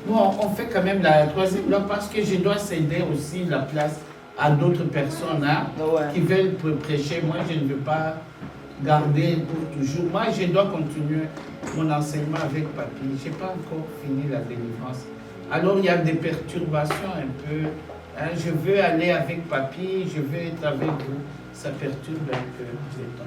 Bon, on fait quand même la troisième loi parce que je dois céder aussi la place à d'autres personnes hein, qui veulent prêcher. Moi, je ne veux pas garder pour toujours. Moi, je dois continuer mon enseignement avec Papy. Je n'ai pas encore fini la délivrance. Alors, il y a des perturbations un peu. Hein, je veux aller avec Papy, je veux être avec vous. Ça perturbe un peu le temps.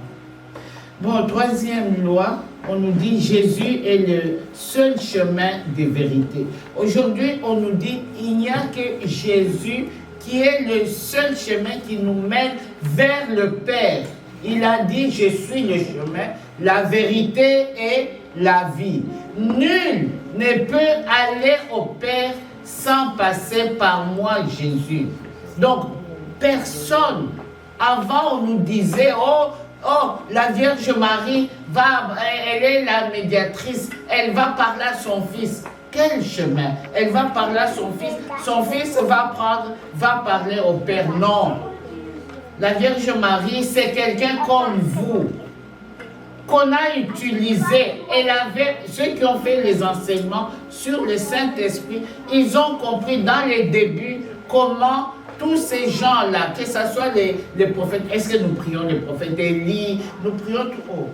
Bon, troisième loi, on nous dit Jésus est le seul chemin de vérité. Aujourd'hui, on nous dit il n'y a que Jésus qui est le seul chemin qui nous mène vers le Père. Il a dit je suis le chemin, la vérité et la vie. Nul ne peut aller au Père sans passer par moi, Jésus. Donc, personne. Avant, on nous disait, oh, la Vierge Marie, elle est la médiatrice, elle va parler à son fils. Quel chemin? Elle va parler à son fils. Son fils va parler au Père. Non. La Vierge Marie, c'est quelqu'un comme vous, qu'on a utilisé. Elle avait, ceux qui ont fait les enseignements sur le Saint-Esprit, ils ont compris dans les débuts comment tous ces gens-là, que ce soit les prophètes, est-ce que nous prions les prophètes Élie, nous prions tout haut.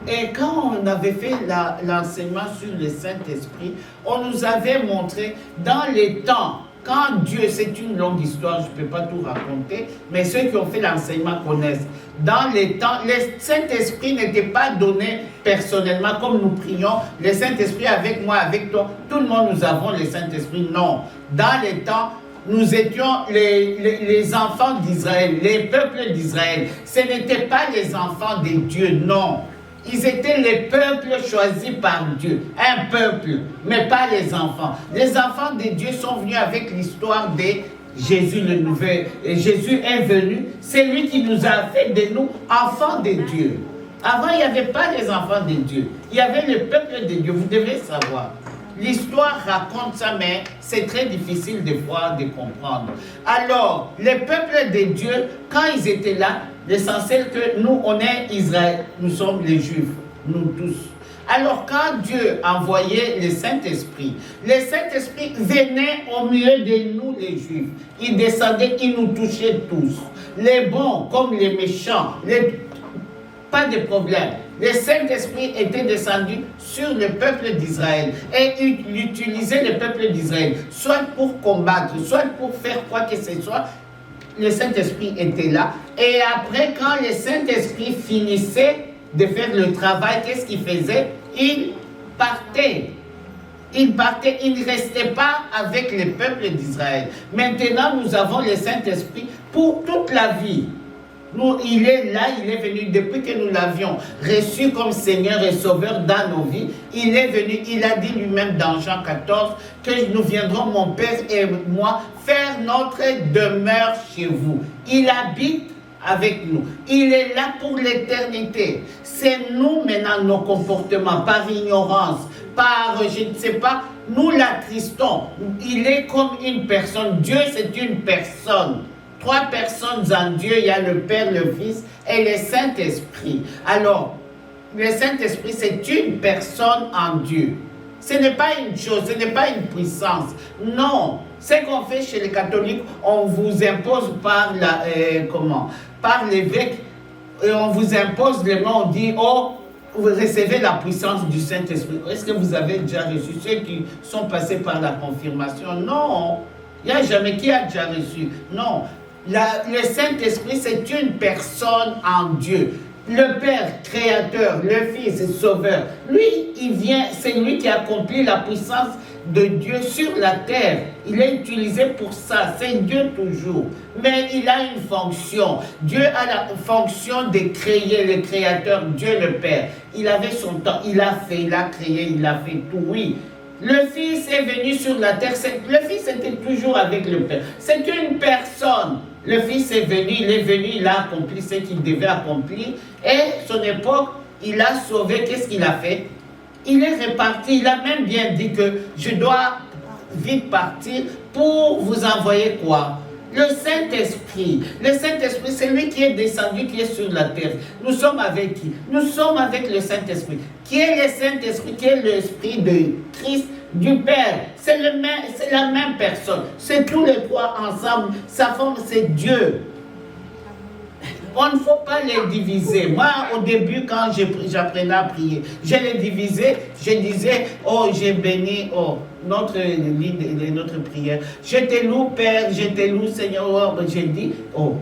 Et quand on avait fait l'enseignement sur le Saint-Esprit, on nous avait montré dans les temps, quand Dieu, c'est une longue histoire, je ne peux pas tout raconter, mais ceux qui ont fait l'enseignement connaissent. Dans les temps, le Saint-Esprit n'était pas donné personnellement, comme nous prions, le Saint-Esprit avec moi, avec toi, tout le monde nous avons le Saint-Esprit. Non. Dans les temps, nous étions les enfants d'Israël, les peuples d'Israël. Ce n'étaient pas les enfants de Dieu, non. Ils étaient les peuples choisis par Dieu. Un peuple, mais pas les enfants. Les enfants de Dieu sont venus avec l'histoire de Jésus le nouvel. Et Jésus est venu. C'est lui qui nous a fait de nous enfants de Dieu. Avant, il n'y avait pas les enfants de Dieu. Il y avait le peuple de Dieu. Vous devez savoir. L'histoire raconte ça, mais c'est très difficile de voir, de comprendre. Alors, les peuples de Dieu, quand ils étaient là, l'essentiel que nous, on est Israël, nous sommes les Juifs, nous tous. Alors, quand Dieu envoyait le Saint-Esprit venait au milieu de nous, les Juifs. Il descendait, il nous touchait tous. Les bons comme les méchants, pas de problème. Le Saint-Esprit était descendu sur le peuple d'Israël et il utilisait le peuple d'Israël, soit pour combattre, soit pour faire quoi que ce soit. Le Saint-Esprit était là. Et après, quand le Saint-Esprit finissait de faire le travail, qu'est-ce qu'il faisait? Il partait. Il partait, il ne restait pas avec le peuple d'Israël. Maintenant, nous avons le Saint-Esprit pour toute la vie. Nous, il est là, il est venu depuis que nous l'avions reçu comme Seigneur et Sauveur dans nos vies. Il est venu, il a dit lui-même dans Jean 14 que nous viendrons, mon Père et moi, faire notre demeure chez vous. Il habite avec nous. Il est là pour l'éternité. C'est nous maintenant, nos comportements, par ignorance, par, je ne sais pas, nous l'attristons. Il est comme une personne. Dieu, c'est une personne. 3 personnes en Dieu, il y a le Père, le Fils et le Saint-Esprit. Alors, le Saint-Esprit, c'est une personne en Dieu. Ce n'est pas une chose, ce n'est pas une puissance. Non. Ce qu'on fait chez les catholiques, on vous impose par l'évêque, et on vous impose les mains, on dit, oh, vous recevez la puissance du Saint-Esprit. Est-ce que vous avez déjà reçu? Ceux qui sont passés par la confirmation? Non. Il n'y a jamais qui a déjà reçu. Non. Le Saint-Esprit, c'est une personne en Dieu. Le Père, créateur, le Fils, sauveur. Lui, il vient, c'est lui qui accomplit la puissance de Dieu sur la terre. Il est utilisé pour ça. C'est Dieu toujours. Mais il a une fonction. Dieu a la fonction de créer, le créateur, Dieu le Père. Il avait son temps. Il a fait, il a créé, il a fait tout. Oui. Le Fils est venu sur la terre. Le Fils était toujours avec le Père. C'est une personne. Le Fils est venu, il a accompli ce qu'il devait accomplir. Et son époque, il a sauvé. Qu'est-ce qu'il a fait? Il est reparti. Il a même bien dit que je dois vite partir pour vous envoyer quoi? Le Saint-Esprit. Le Saint-Esprit, c'est lui qui est descendu, qui est sur la terre. Nous sommes avec qui? Nous sommes avec le Saint-Esprit. Qui est le Saint-Esprit? Qui est l'Esprit de Christ du Père. C'est la même personne. C'est tous les trois ensemble. Sa forme, c'est Dieu. On ne faut pas les diviser. Moi, au début, quand j'apprenais à prier, je les divisais. Je disais, oh, j'ai béni, oh, notre prière. Je te loue, Père, je te loue, Seigneur. Oh, j'ai dit, oh,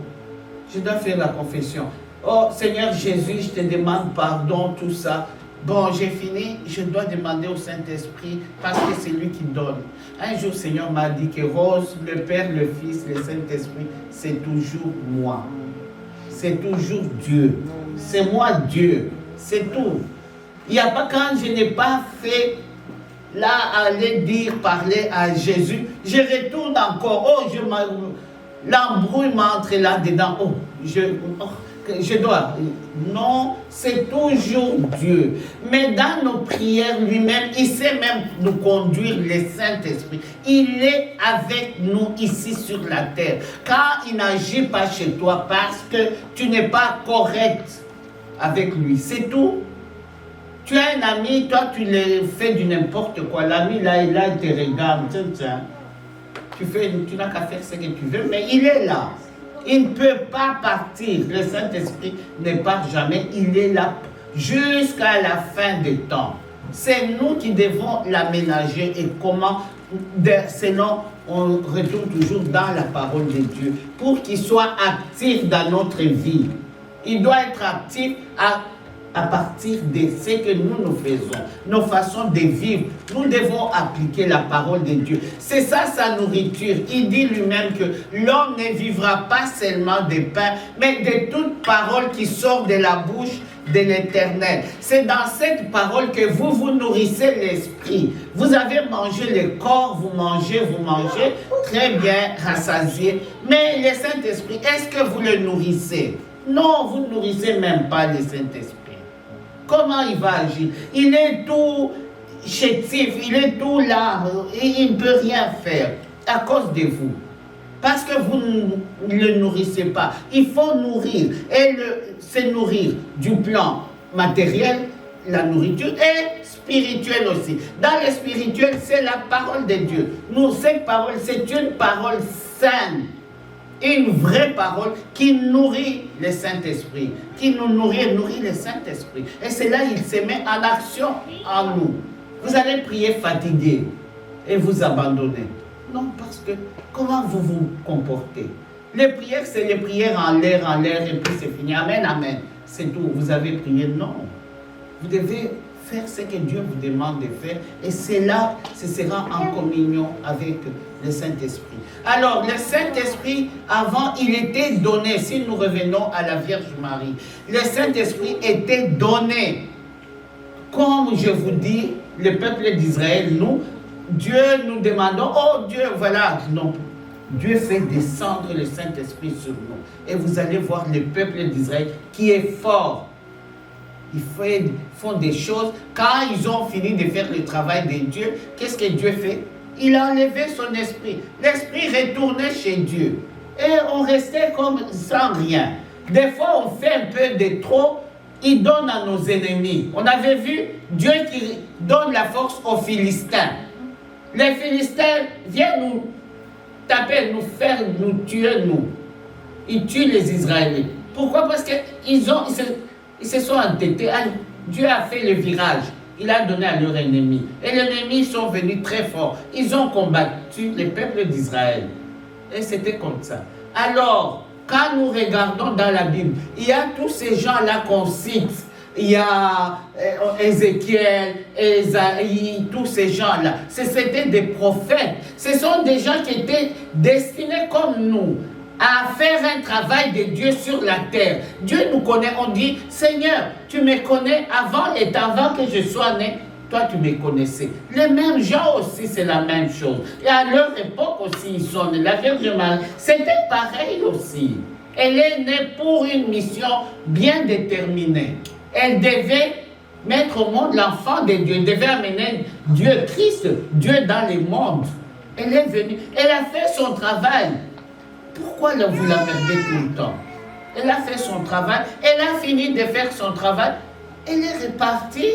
je dois faire la confession. Oh, Seigneur Jésus, je te demande pardon, tout ça. Bon, j'ai fini, je dois demander au Saint-Esprit parce que c'est lui qui donne. Un jour, le Seigneur m'a dit que Rose, le Père, le Fils, le Saint-Esprit, c'est toujours moi. C'est toujours Dieu. C'est moi Dieu. C'est tout. Il n'y a pas quand je n'ai pas fait là aller dire, parler à Jésus, je retourne encore. Oh, l'embrouille m'entre là-dedans. Oh, je dois. Non, c'est toujours Dieu. Mais dans nos prières, lui-même, il sait même nous conduire, le Saint-Esprit. Il est avec nous ici sur la terre. Quand il n'agit pas chez toi parce que tu n'es pas correct avec lui, c'est tout. Tu as un ami, toi tu le fais du n'importe quoi. L'ami là, il te regarde. Tiens. Tu n'as qu'à faire ce que tu veux, mais il est là. Il ne peut pas partir. Le Saint-Esprit ne part jamais. Il est là jusqu'à la fin des temps. C'est nous qui devons l'aménager et comment, sinon on retourne toujours dans la parole de Dieu pour qu'il soit actif dans notre vie. Il doit être actif à partir de ce que nous faisons, nos façons de vivre. Nous devons appliquer la parole de Dieu. C'est ça sa nourriture. Il dit lui-même que l'homme ne vivra pas seulement de pain, mais de toute parole qui sort de la bouche de l'Éternel. C'est dans cette parole que vous nourrissez l'esprit. Vous avez mangé le corps, vous mangez, très bien rassasié. Mais le Saint-Esprit, est-ce que vous le nourrissez? Non, vous ne nourrissez même pas le Saint-Esprit. Comment il va agir? Il est tout chétif, il est tout là, et il ne peut rien faire à cause de vous. Parce que vous ne le nourrissez pas. Il faut nourrir, et se nourrir du plan matériel, la nourriture, et spirituelle aussi. Dans le spirituel, c'est la parole de Dieu. Nous, cette parole, c'est une parole saine. Une vraie parole qui nourrit le Saint-Esprit, qui nous nourrit le Saint-Esprit. Et c'est là qu'il se met en action en nous. Vous allez prier fatigué et vous abandonner. Non, parce que comment vous vous comportez? Les prières, c'est les prières en l'air, et puis c'est fini. Amen, amen. C'est tout. Vous avez prié. Non. Vous devez faire ce que Dieu vous demande de faire. Et c'est là, ce sera en communion avec le Saint-Esprit. Alors, le Saint-Esprit, avant, il était donné. Si nous revenons à la Vierge Marie, le Saint-Esprit était donné. Comme je vous dis, le peuple d'Israël, Dieu nous demandons, oh Dieu, voilà. Non, Dieu fait descendre le Saint-Esprit sur nous. Et vous allez voir le peuple d'Israël qui est fort. Ils font des choses. Quand ils ont fini de faire le travail de Dieu, qu'est-ce que Dieu fait? Il a enlevé son esprit. L'esprit retournait chez Dieu. Et on restait comme sans rien. Des fois, on fait un peu de trop. Il donne à nos ennemis. On avait vu Dieu qui donne la force aux Philistins. Les Philistins viennent nous taper, nous tuer, nous. Ils tuent les Israéliens. Pourquoi? Parce qu'ils se sont entêtés. Dieu a fait le virage. Il a donné à leur ennemi. Et les ennemis sont venus très forts. Ils ont combattu le peuple d'Israël. Et c'était comme ça. Alors, quand nous regardons dans la Bible, il y a tous ces gens-là qu'on cite. Il y a Ézéchiel, Ésaïe, tous ces gens-là. C'était des prophètes. Ce sont des gens qui étaient destinés comme nous à faire un travail de Dieu sur la terre. Dieu nous connaît, on dit, Seigneur, tu me connais avant que je sois né, toi tu me connaissais. Les mêmes gens aussi, c'est la même chose. Et à leur époque aussi, ils sont nés. La Vierge Marie, c'était pareil aussi. Elle est née pour une mission bien déterminée. Elle devait mettre au monde l'enfant de Dieu. Elle devait amener Dieu, Christ, Dieu dans le monde. Elle est venue, elle a fait son travail. Pourquoi vous la perdez tout le temps? Elle a fait son travail, elle a fini de faire son travail, elle est repartie,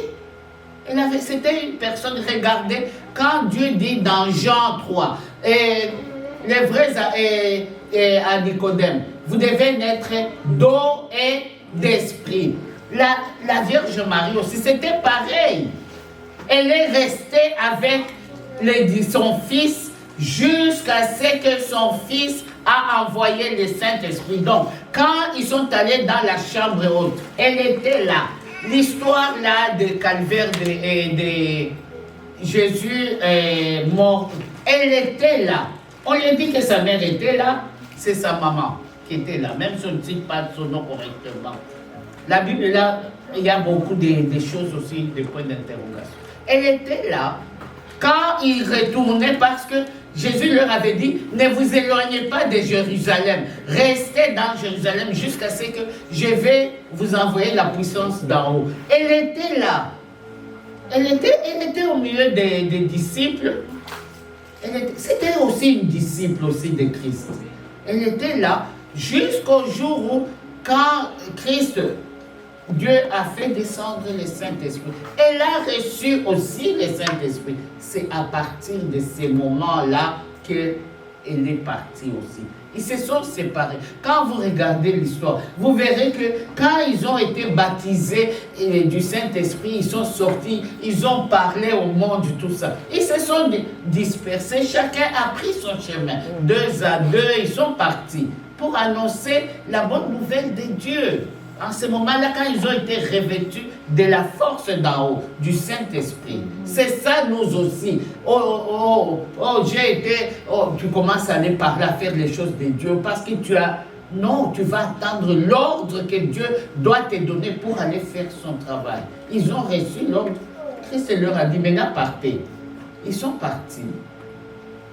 C'était une personne, regardez, quand Dieu dit dans Jean 3, les vrais à Nicodème, vous devez naître d'eau et d'esprit. La Vierge Marie aussi, c'était pareil. Elle est restée avec son fils jusqu'à ce que son fils a envoyé le Saint-Esprit. Donc, quand ils sont allés dans la chambre haute, elle était là. L'histoire là de Calvaire de Jésus mort, elle était là. On lui dit que sa mère était là, c'est sa maman qui était là, même si on ne dit pas son nom correctement. La Bible là, il y a beaucoup de choses aussi, des points d'interrogation. Elle était là quand ils retournaient parce que Jésus leur avait dit, ne vous éloignez pas de Jérusalem, restez dans Jérusalem jusqu'à ce que je vais vous envoyer la puissance d'en haut. Elle était là. Elle était au milieu des disciples. C'était aussi une disciple aussi de Christ. Elle était là jusqu'au jour où, quand Christ, Dieu a fait descendre le Saint-Esprit. Elle a reçu aussi le Saint-Esprit. C'est à partir de ces moments-là qu'elle est partie aussi. Ils se sont séparés. Quand vous regardez l'histoire, vous verrez que quand ils ont été baptisés du Saint-Esprit, ils sont sortis, ils ont parlé au monde, tout ça. Ils se sont dispersés, chacun a pris son chemin. 2 à 2, ils sont partis pour annoncer la bonne nouvelle de Dieu. En ce moment-là, quand ils ont été revêtus de la force d'en haut, du Saint-Esprit. C'est ça, nous aussi. Tu commences à aller parler, à faire les choses de Dieu, parce que non, tu vas attendre l'ordre que Dieu doit te donner pour aller faire son travail. Ils ont reçu l'ordre. Christ leur a dit, maintenant partez. Ils sont partis.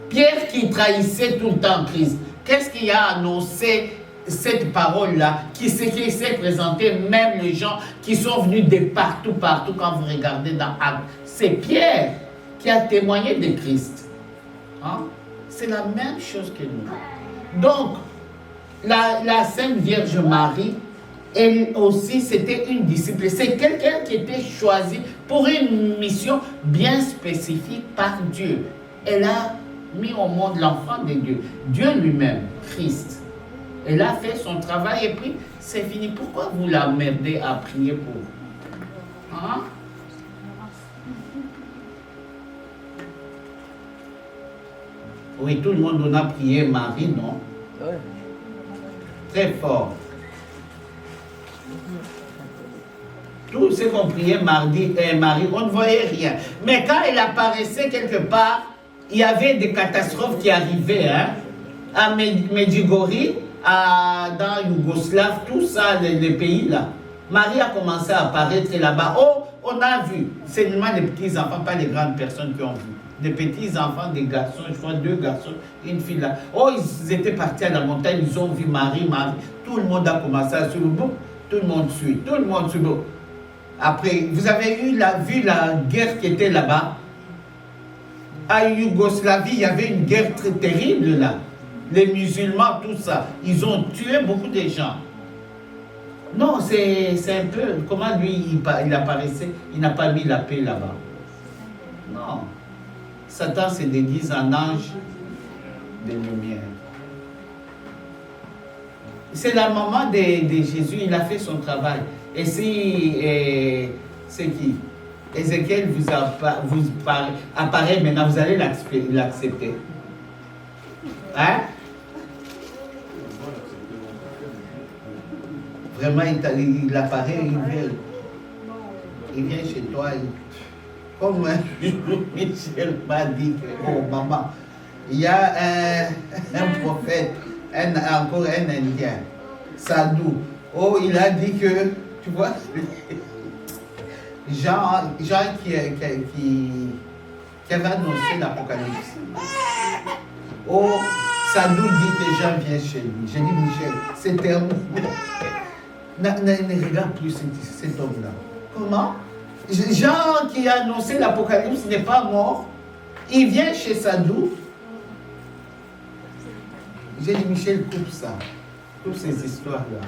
Pierre qui trahissait tout le temps Christ, qu'est-ce qu'il a annoncé cette parole-là, qui s'est présentée, même les gens qui sont venus de partout, quand vous regardez dans Actes, c'est Pierre qui a témoigné de Christ. Hein? C'est la même chose que nous. Donc, la Sainte Vierge Marie, elle aussi, c'était une disciple. C'est quelqu'un qui était choisi pour une mission bien spécifique par Dieu. Elle a mis au monde l'enfant de Dieu, Dieu lui-même, Christ. Elle a fait son travail et puis c'est fini. Pourquoi vous la m'aidez à prier pour vous? Hein? Oui, tout le monde en a prié Marie, non? Oui. Très fort. Tous ceux qu'on priait Marie, on ne voyait rien. Mais quand elle apparaissait quelque part, il y avait des catastrophes qui arrivaient. Hein? À Medjugorje, dans Yougoslave, tout ça, les pays là. Marie a commencé à apparaître là-bas. Oh, on a vu. C'est seulement les petits enfants, pas les grandes personnes qui ont vu. Des petits enfants, des garçons, je crois 2 garçons, une fille là. Oh, ils étaient partis à la montagne, ils ont vu Marie. Tout le monde a commencé à suivre. Tout le monde suit. Tout le monde suit. Après, vous avez vu la guerre qui était là-bas. À Yougoslavie, il y avait une guerre très terrible là. Les musulmans, tout ça, ils ont tué beaucoup de gens. Non, c'est un peu, comment lui, il apparaissait, il n'a pas mis la paix là-bas. Non. Satan se déguise en ange de lumière. C'est la maman de Jésus, il a fait son travail. Et si, c'est qui? Ézéchiel vous apparaît maintenant, vous allez l'accepter. Hein? Vraiment, il apparaît, il vient chez toi. Comme Michel m'a dit que, oh maman, il y a un prophète, encore un Indien, Sadhu. Oh, il a dit que, tu vois, Jean qui avait annoncé l'Apocalypse. Oh, Sadhu dit que Jean vient chez lui. J'ai dit, Michel, c'est terminé. Ne regarde plus cet homme-là. Comment? Jean qui a annoncé l'Apocalypse n'est pas mort. Il vient chez Sadhu. J'ai dit, Michel, coupe ça. Coupe ces histoires-là.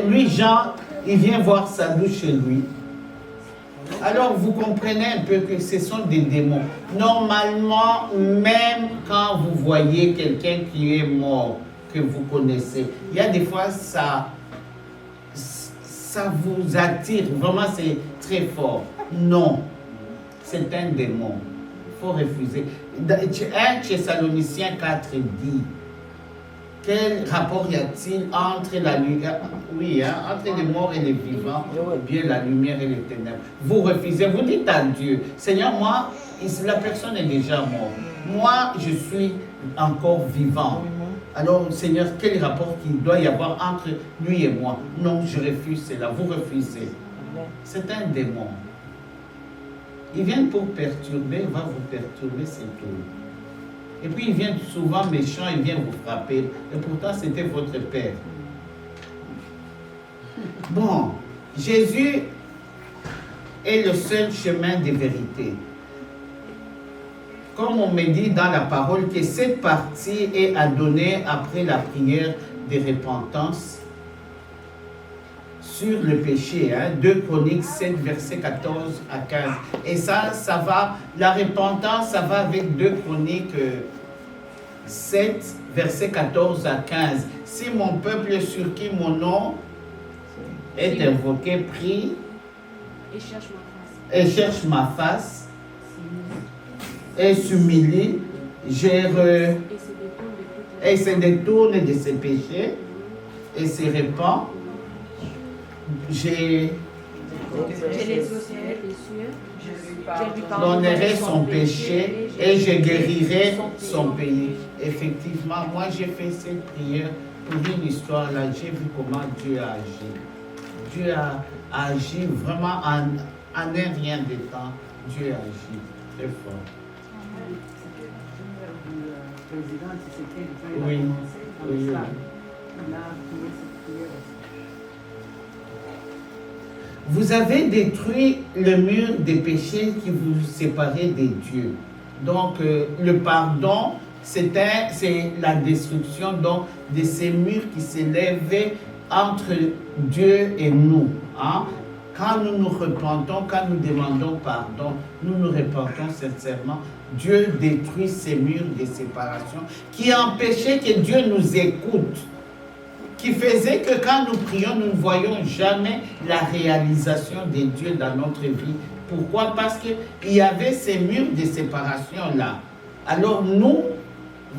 Lui, Jean, il vient voir Sadhu chez lui. Alors vous comprenez un peu que ce sont des démons. Normalement, même quand vous voyez quelqu'un qui est mort, que vous connaissez, il y a des fois ça vous attire, vraiment c'est très fort. Non, c'est un démon. Il faut refuser. 1 Thessaloniciens 4 dit, quel rapport y a-t-il entre la lumière, entre les morts et les vivants, ou bien la lumière et les ténèbres? Vous refusez, vous dites à Dieu, Seigneur, moi, la personne est déjà morte. Moi, je suis encore vivant. Alors, Seigneur, quel rapport qu'il doit y avoir entre lui et moi? Non, je refuse cela. Vous refusez. C'est un démon. Il vient pour perturber, il va vous perturber, c'est tout. Et puis il vient souvent méchant, il vient vous frapper. Et pourtant, c'était votre père. Bon, Jésus est le seul chemin de vérité. Comme on me dit dans la parole que cette partie est à donner après la prière de repentance sur le péché, 2 Chroniques 7, verset 14 à 15. Et ça va, la repentance, ça va avec 2 Chroniques 7, verset 14 à 15. Si mon peuple sur qui mon nom est invoqué, prie et cherche ma face, et s'humilie, et se détourne de ses péchés, et se répand, je donnerai son péché et je guérirai son pays. Effectivement, moi j'ai fait cette prière pour une histoire là, j'ai vu comment Dieu a agi. Dieu a agi vraiment en un rien de temps. Dieu a agi très fort. Oui, oui. Vous avez détruit le mur des péchés qui vous séparaient de Dieu. Donc, le pardon, c'est la destruction donc, de ces murs qui s'élevaient entre Dieu et nous. Hein? Quand nous nous repentons, quand nous demandons pardon, nous nous repentons sincèrement, Dieu détruit ces murs de séparation qui empêchaient que Dieu nous écoute, qui faisait que quand nous prions, nous ne voyons jamais la réalisation de Dieu dans notre vie. Pourquoi? Parce qu'il y avait ces murs de séparation-là. Alors nous,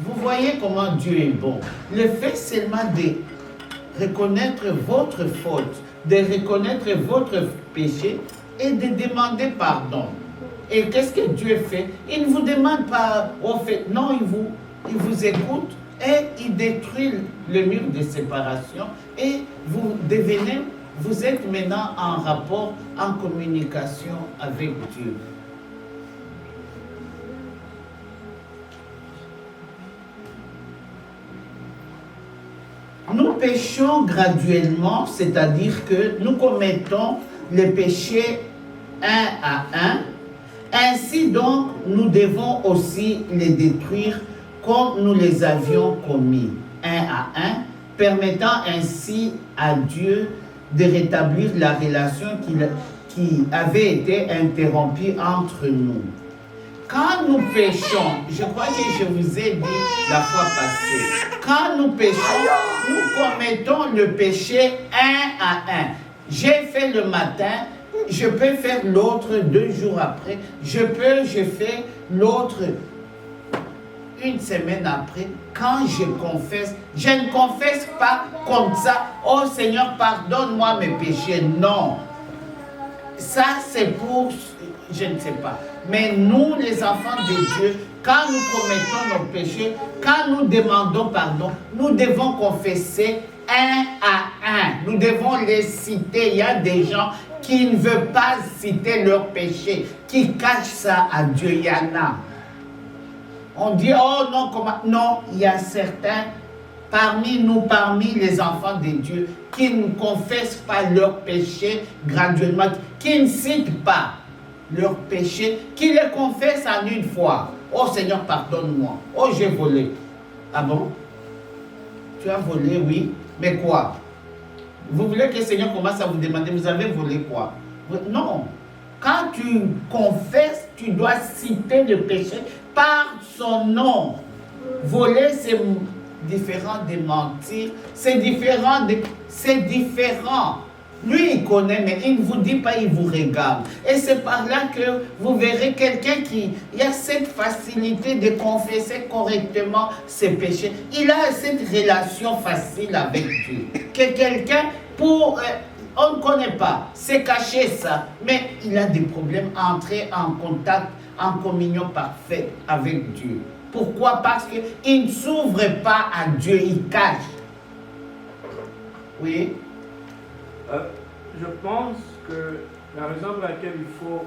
vous voyez comment Dieu est bon. Le fait seulement de reconnaître votre faute, de reconnaître votre péché et de demander pardon. Et qu'est-ce que Dieu fait? Il ne vous demande pas au fait, non, il vous écoute et il détruit le mur de séparation et vous êtes maintenant en rapport, en communication avec Dieu. Nous péchons graduellement, c'est-à-dire que nous commettons les péchés un à un. Ainsi donc, nous devons aussi les détruire comme nous les avions commis, un à un, permettant ainsi à Dieu de rétablir la relation qui avait été interrompue entre nous. Quand nous péchons, je crois que je vous ai dit la fois passée, quand nous péchons, nous commettons le péché un à un. J'ai fait le matin, je peux faire l'autre 2 jours après, je fais l'autre une semaine après. Quand je confesse, je ne confesse pas comme ça, oh Seigneur, pardonne-moi mes péchés. Non. Ça, c'est pour, je ne sais pas. Mais nous, les enfants de Dieu, quand nous commettons nos péchés, quand nous demandons pardon, nous devons confesser un à un. Nous devons les citer. Il y a des gens qui ne veulent pas citer leurs péchés, qui cachent ça à Dieu. Il y en a. On dit, oh non, comment? Non, il y a certains parmi nous, parmi les enfants de Dieu, qui ne confessent pas leurs péchés graduellement, qui ne citent pas leurs péchés, qui les confessent en une fois. Oh Seigneur, pardonne-moi. Oh, j'ai volé. Ah bon? Tu as volé, oui. Mais quoi? Vous voulez que le Seigneur commence à vous demander, vous avez volé quoi? Non. Quand tu confesses, tu dois citer le péché par son nom. Voler, c'est différent de mentir, c'est différent. Lui, il connaît, mais il ne vous dit pas, il vous regarde. Et c'est par là que vous verrez quelqu'un qui a cette facilité de confesser correctement ses péchés. Il a cette relation facile avec Dieu. Que quelqu'un, on ne connaît pas, c'est caché ça, mais il a des problèmes à entrer en contact, en communion parfaite avec Dieu. Pourquoi? Parce qu'il ne s'ouvre pas à Dieu, il cache. Oui. Je pense que la raison pour laquelle il faut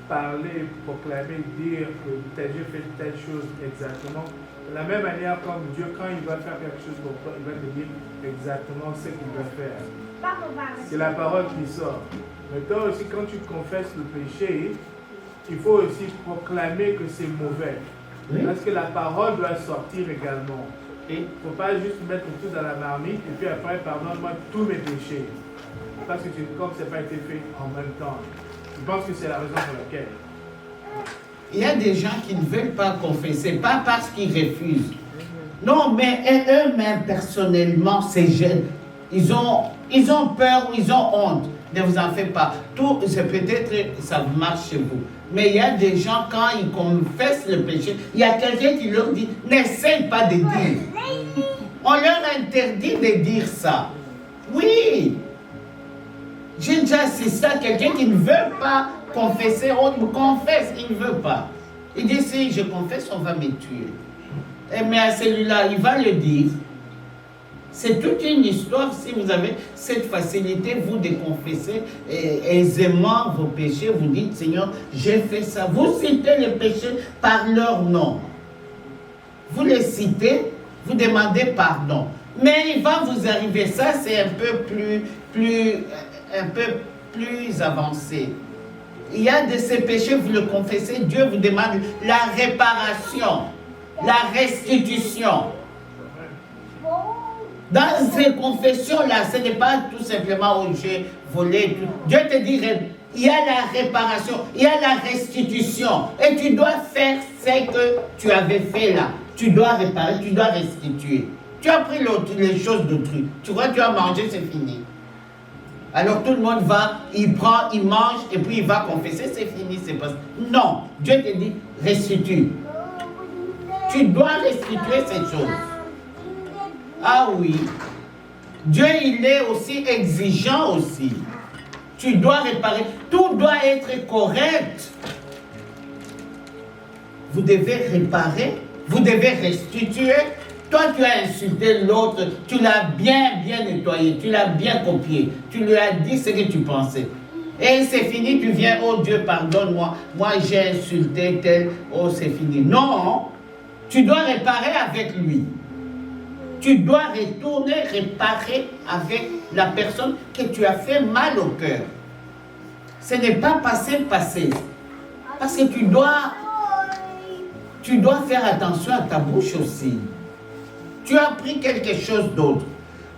parler, proclamer, dire que tel Dieu fait telle chose exactement, de la même manière comme Dieu, quand il va faire quelque chose pour toi, il va te dire exactement ce qu'il va faire. C'est la parole qui sort. Mais toi aussi, quand tu confesses le péché, il faut aussi proclamer que c'est mauvais. Oui. Parce que la parole doit sortir également. Il ne faut pas juste mettre tout dans la marmite et puis après, pardonne-moi tous mes péchés. Parce que comme ça n'a pas été fait en même temps. Je pense que c'est la raison pour laquelle. Il y a des gens qui ne veulent pas confesser, pas parce qu'ils refusent. Non, mais eux-mêmes, personnellement, ces jeunes, ils ont peur ou ils ont honte. Ne vous en faites pas. Tout, c'est peut-être, ça marche chez vous. Mais il y a des gens, quand ils confessent le péché, il y a quelqu'un qui leur dit, n'essaye pas de dire. On leur interdit de dire ça. Oui. J'ai déjà assisté à quelqu'un qui ne veut pas confesser, on me confesse, il ne veut pas. Il dit, si je confesse, on va me tuer. Mais à celui-là, il va le dire. C'est toute une histoire. Si vous avez cette facilité, vous, de confesser aisément vos péchés, vous dites, Seigneur, j'ai fait ça. Vous citez les péchés par leur nom. Vous les citez, vous demandez pardon. Mais il va vous arriver, ça c'est un peu plus avancé. Il y a de ces péchés, vous le confessez, Dieu vous demande la réparation, la restitution. Dans ces confessions-là, ce n'est pas tout simplement où j'ai volé. Dieu te dit, il y a la réparation, il y a la restitution. Et tu dois faire ce que tu avais fait là. Tu dois réparer, tu dois restituer. Tu as pris les choses d'autrui. Tu vois, tu as mangé, c'est fini. Alors tout le monde va, il prend, il mange, et puis il va confesser, c'est fini, c'est pas... Non, Dieu te dit, restitue. Tu dois restituer ces choses. Ah oui. Dieu, il est aussi exigeant aussi. Tu dois réparer. Tout doit être correct. Vous devez réparer. Vous devez restituer. Toi, tu as insulté l'autre. Tu l'as bien nettoyé. Tu l'as bien copié. Tu lui as dit ce que tu pensais. Et c'est fini. Tu viens, oh Dieu, pardonne-moi. Moi, j'ai insulté tel. Oh, c'est fini. Non. Tu dois réparer avec lui. Tu dois retourner réparer avec la personne que tu as fait mal au cœur. Ce n'est pas passer. Parce que tu dois faire attention à ta bouche aussi. Tu as pris quelque chose d'autre.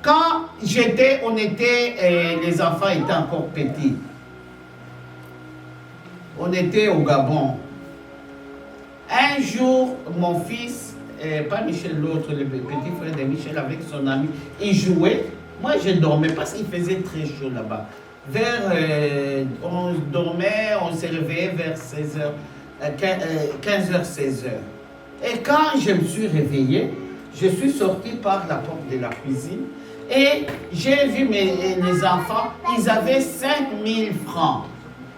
Quand les enfants étaient encore petits. On était au Gabon. Un jour, mon fils, pas Michel, l'autre, le petit frère de Michel, avec son ami, il jouait. Moi, je dormais parce qu'il faisait très chaud là-bas. On dormait, on s'est réveillé vers 15h, 16h. Et quand je me suis réveillé, je suis sorti par la porte de la cuisine et j'ai vu les enfants, ils avaient 5000 francs.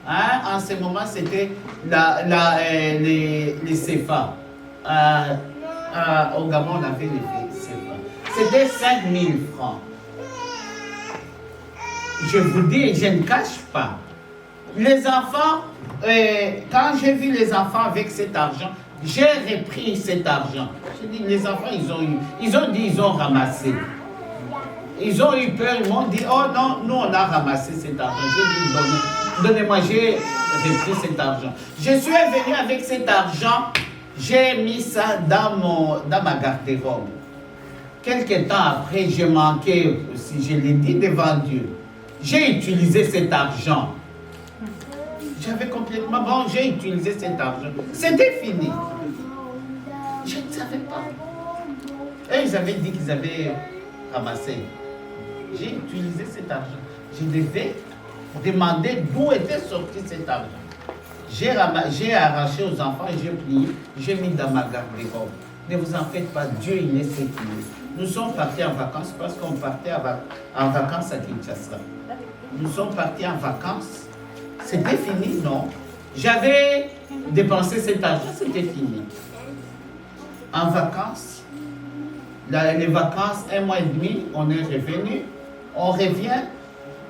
Hein? En ce moment, c'était les CFA. Au Gabon, on avait les CFA. C'était 5000 francs. Je vous dis, je ne cache pas. Les enfants, quand j'ai vu les enfants avec cet argent, j'ai repris cet argent. J'ai dit, les enfants, ils ont ramassé. Ils ont eu peur, ils m'ont dit, oh non, nous on a ramassé cet argent. J'ai dit, donnez-moi, j'ai repris cet argent. Je suis venu avec cet argent, j'ai mis ça dans ma garde-robe. Quelque temps après, j'ai manqué aussi, je l'ai dit devant Dieu. J'ai utilisé cet argent. J'avais complètement... Bon, j'ai utilisé cet argent. C'était fini. Je ne savais pas. Et ils avaient dit qu'ils avaient ramassé. J'ai utilisé cet argent. Je devais demander d'où était sorti cet argent. J'ai arraché aux enfants et j'ai plié. J'ai mis dans ma garde-robe. Ne vous en faites pas, Dieu il est ce qu'il est. Nous sommes partis en vacances parce qu'on partait en vacances à Kinshasa. Nous sommes partis en vacances. C'était fini, non? J'avais dépensé cet argent, c'était fini. En vacances, les vacances, 1 mois et demi, on est revenu. On revient.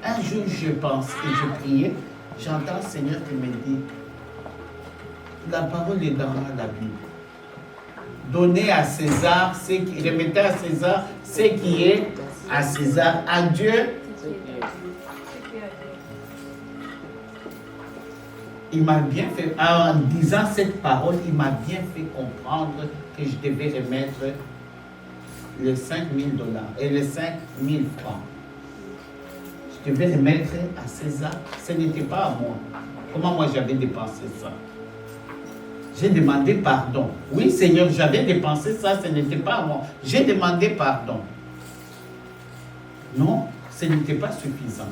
Un jour, je pense et je priais. J'entends le Seigneur qui me dit, la parole est dans la Bible. Donnez à César, remettez à César ce qui est à César, à Dieu. Il m'a bien fait, en disant cette parole, il m'a bien fait comprendre que je devais remettre les 5 000 $ et les 5 000 francs. Je devais remettre à César, ce n'était pas à moi. Comment moi j'avais dépensé ça? J'ai demandé pardon. Oui, Seigneur, j'avais dépensé ça, ce n'était pas à moi. J'ai demandé pardon. Non, ce n'était pas suffisant.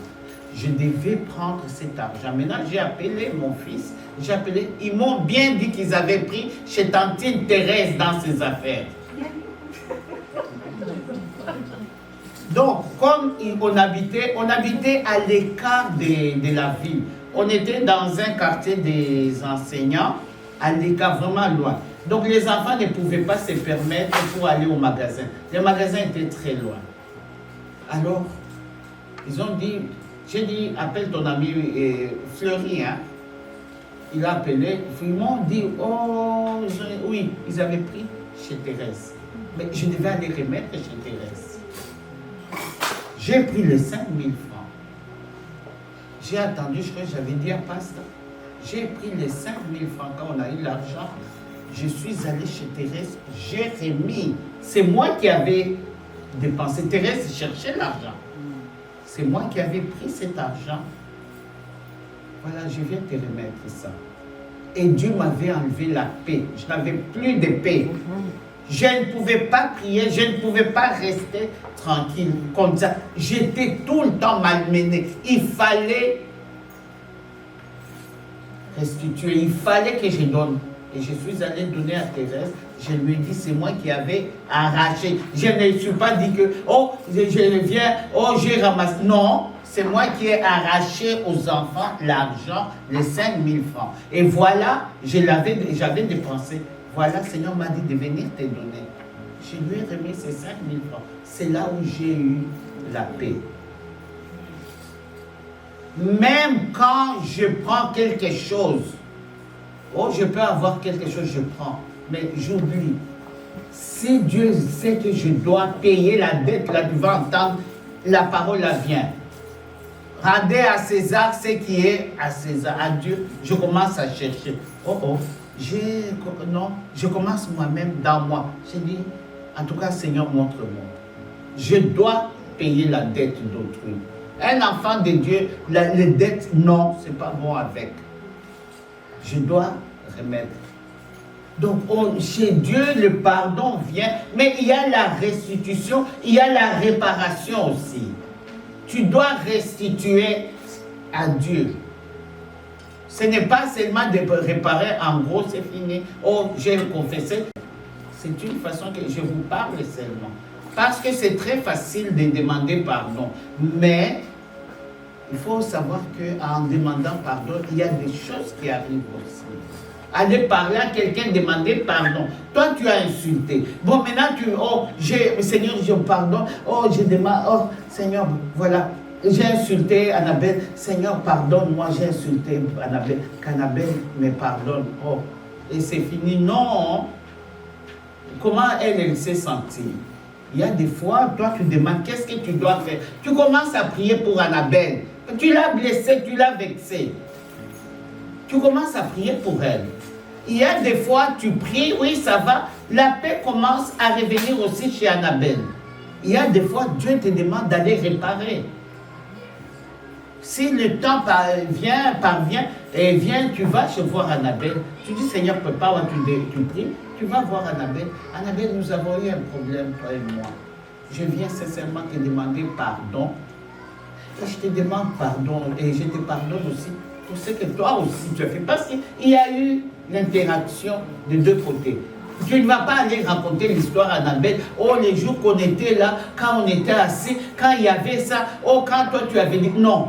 Je devais prendre cet argent. Maintenant, j'ai appelé mon fils. Ils m'ont bien dit qu'ils avaient pris chez Tantine Thérèse dans ses affaires. Donc, comme on habitait à l'écart de la ville. On était dans un quartier des enseignants, à l'écart, vraiment loin. Donc, les enfants ne pouvaient pas se permettre pour aller au magasin. Les magasins étaient très loin. Alors, ils ont dit, j'ai dit, appelle ton ami Fleury, hein. Il a appelé, ils m'ont dit, oh, oui, ils avaient pris chez Thérèse. Mais je devais aller remettre chez Thérèse. J'ai pris les 5 000 francs. J'ai attendu, je crois que j'avais dit à Pasteur. J'ai pris les 5 000 francs quand on a eu l'argent. Je suis allé chez Thérèse, j'ai remis. C'est moi qui avais dépensé. Thérèse cherchait l'argent. C'est moi qui avais pris cet argent. Voilà, je viens te remettre ça. Et Dieu m'avait enlevé la paix. Je n'avais plus de paix. Je ne pouvais pas prier, je ne pouvais pas rester tranquille comme ça. J'étais tout le temps malmené. Il fallait restituer, il fallait que je donne. Et je suis allé donner à Thérèse. Je lui ai dit, c'est moi qui avais arraché. Je ne suis pas dit que, oh, je viens, oh, j'ai ramassé. Non, c'est moi qui ai arraché aux enfants l'argent, les 5 000 francs. Et voilà, j'avais dépensé. Voilà, le Seigneur m'a dit de venir te donner. Je lui ai remis ces 5 000 francs. C'est là où j'ai eu la paix. Même quand je prends quelque chose, oh, je peux avoir quelque chose, je prends, mais j'oublie. Si Dieu sait que je dois payer la dette, là, tu vas entendre, la parole là vient. Rendez à César ce qui est à César, à Dieu. Je commence à chercher. Oh, oh. Je commence moi-même dans moi. Je dis, en tout cas, Seigneur, montre-moi. Je dois payer la dette d'autrui. Un enfant de Dieu, les dettes, non, c'est pas bon avec. Je dois remettre. Donc, chez Dieu, le pardon vient, mais il y a la restitution, il y a la réparation aussi. Tu dois restituer à Dieu. Ce n'est pas seulement de réparer en gros, c'est fini. Oh, j'ai confessé. C'est une façon que je vous parle seulement. Parce que c'est très facile de demander pardon. Mais il faut savoir qu'en demandant pardon, il y a des choses qui arrivent aussi. Aller parler à quelqu'un, demander pardon. Toi, tu as insulté. Bon, maintenant, Seigneur, je pardonne. Oh, je demande, oh, Seigneur, voilà. J'ai insulté Annabelle. Seigneur, pardonne-moi, j'ai insulté Annabelle. Qu'Annabelle me pardonne. Oh, et c'est fini. Non. Comment elle s'est sentie? Il y a des fois, toi, tu demandes, qu'est-ce que tu dois faire? Tu commences à prier pour Annabelle. Tu l'as blessée, tu l'as vexée. Tu commences à prier pour elle. Il y a des fois, tu pries, oui, ça va. La paix commence à revenir aussi chez Annabelle. Il y a des fois, Dieu te demande d'aller réparer. Si le temps parvient, et vient, tu vas chez voir Annabelle. Tu dis, Seigneur, papa, tu pries, tu vas voir Annabelle. Annabelle, nous avons eu un problème, toi et moi. Je viens sincèrement te demander pardon. Et je te demande pardon, et je te pardonne aussi pour ce que toi aussi tu as fait. Parce qu'il y a eu l'interaction de deux côtés. Tu ne vas pas aller raconter l'histoire à Annabelle. Oh, les jours qu'on était là, quand on était assis, quand il y avait ça, oh, quand toi tu avais dit. Non.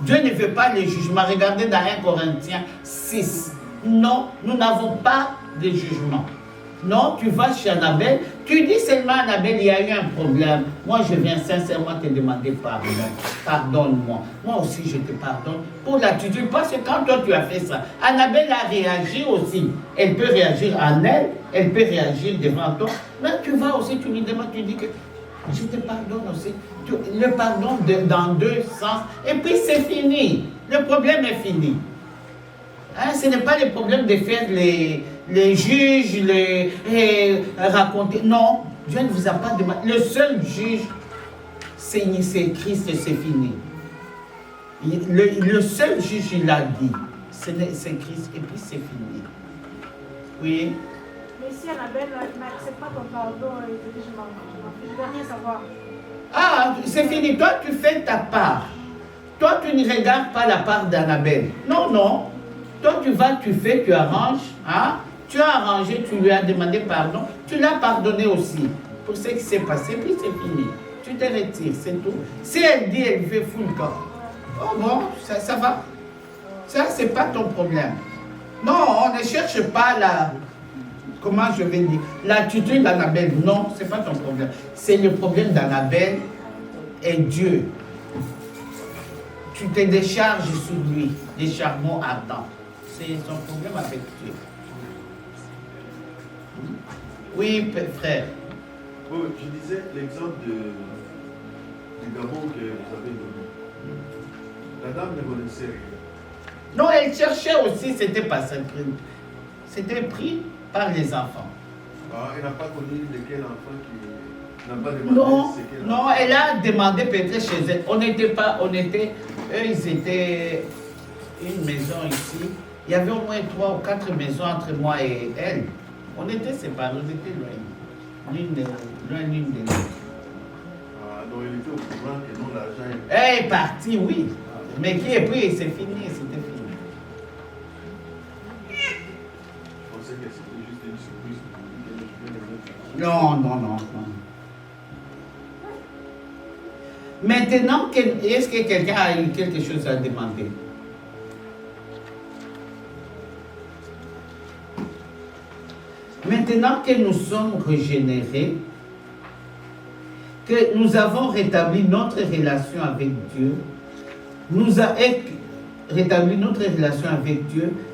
Dieu ne veut pas les jugements. Regardez dans 1 Corinthiens 6. Non, nous n'avons pas de jugement. Non, tu vas chez Annabelle, tu dis seulement Annabelle, il y a eu un problème. Moi, je viens sincèrement te demander pardon. Pardonne-moi. Moi aussi, je te pardonne pour l'attitude. Parce que quand toi, tu as fait ça, Annabelle a réagi aussi. Elle peut réagir en elle, elle peut réagir devant toi. Mais tu vas aussi, tu lui demandes, tu dis que je te pardonne aussi. Le pardon dans deux sens. Et puis, c'est fini. Le problème est fini. Hein, ce n'est pas le problème de faire les juges, raconter. Non, Dieu ne vous a pas demandé. Le seul juge, c'est Christ, c'est fini. Le seul juge, il a dit, c'est Christ, et puis c'est fini. Oui. Mais si Annabelle n'accepte pas ton pardon, elle te dit, je ne veux rien savoir. Ah, c'est fini. Toi, tu fais ta part. Toi, tu ne regardes pas la part d'Annabelle. Non, non. Toi, tu vas, tu fais, tu arranges. Hein? Tu as arrangé, tu lui as demandé pardon. Tu l'as pardonné aussi pour ce qui s'est passé. Puis c'est fini. Tu te retires, c'est tout. Si elle dit, elle fait fou le corps. Oh bon, ça va. Ça, c'est pas ton problème. Non, on ne cherche pas comment je vais dire, l'attitude d'Annabelle. Non, c'est pas ton problème. C'est le problème d'Annabelle et Dieu. Tu te décharges sur lui, des charbons ardents. C'est son problème avec Dieu. Oui, frère. Oui, tu disais l'exemple du Gabon que vous avez donné. La dame ne connaissait rien. Non, elle cherchait aussi, c'était pas ça. C'était pris par les enfants. Ah, elle n'a pas connu de quel enfant qui n'a pas demandé. Non, elle a demandé peut-être chez elle. Eux, ils étaient une maison ici. Il y avait au moins 3 ou 4 maisons entre moi et elle. On était séparés, on était loin. L'une de l'autre. Ah, donc elle était au courant que non, l'argent est... Elle est partie, oui. Mais qui est pris, c'est fini, c'était fini. Je pensais que c'était juste une surprise pour lui. Non. Maintenant, est-ce que quelqu'un a eu quelque chose à demander? Maintenant que nous sommes régénérés, que nous avons rétabli notre relation avec Dieu,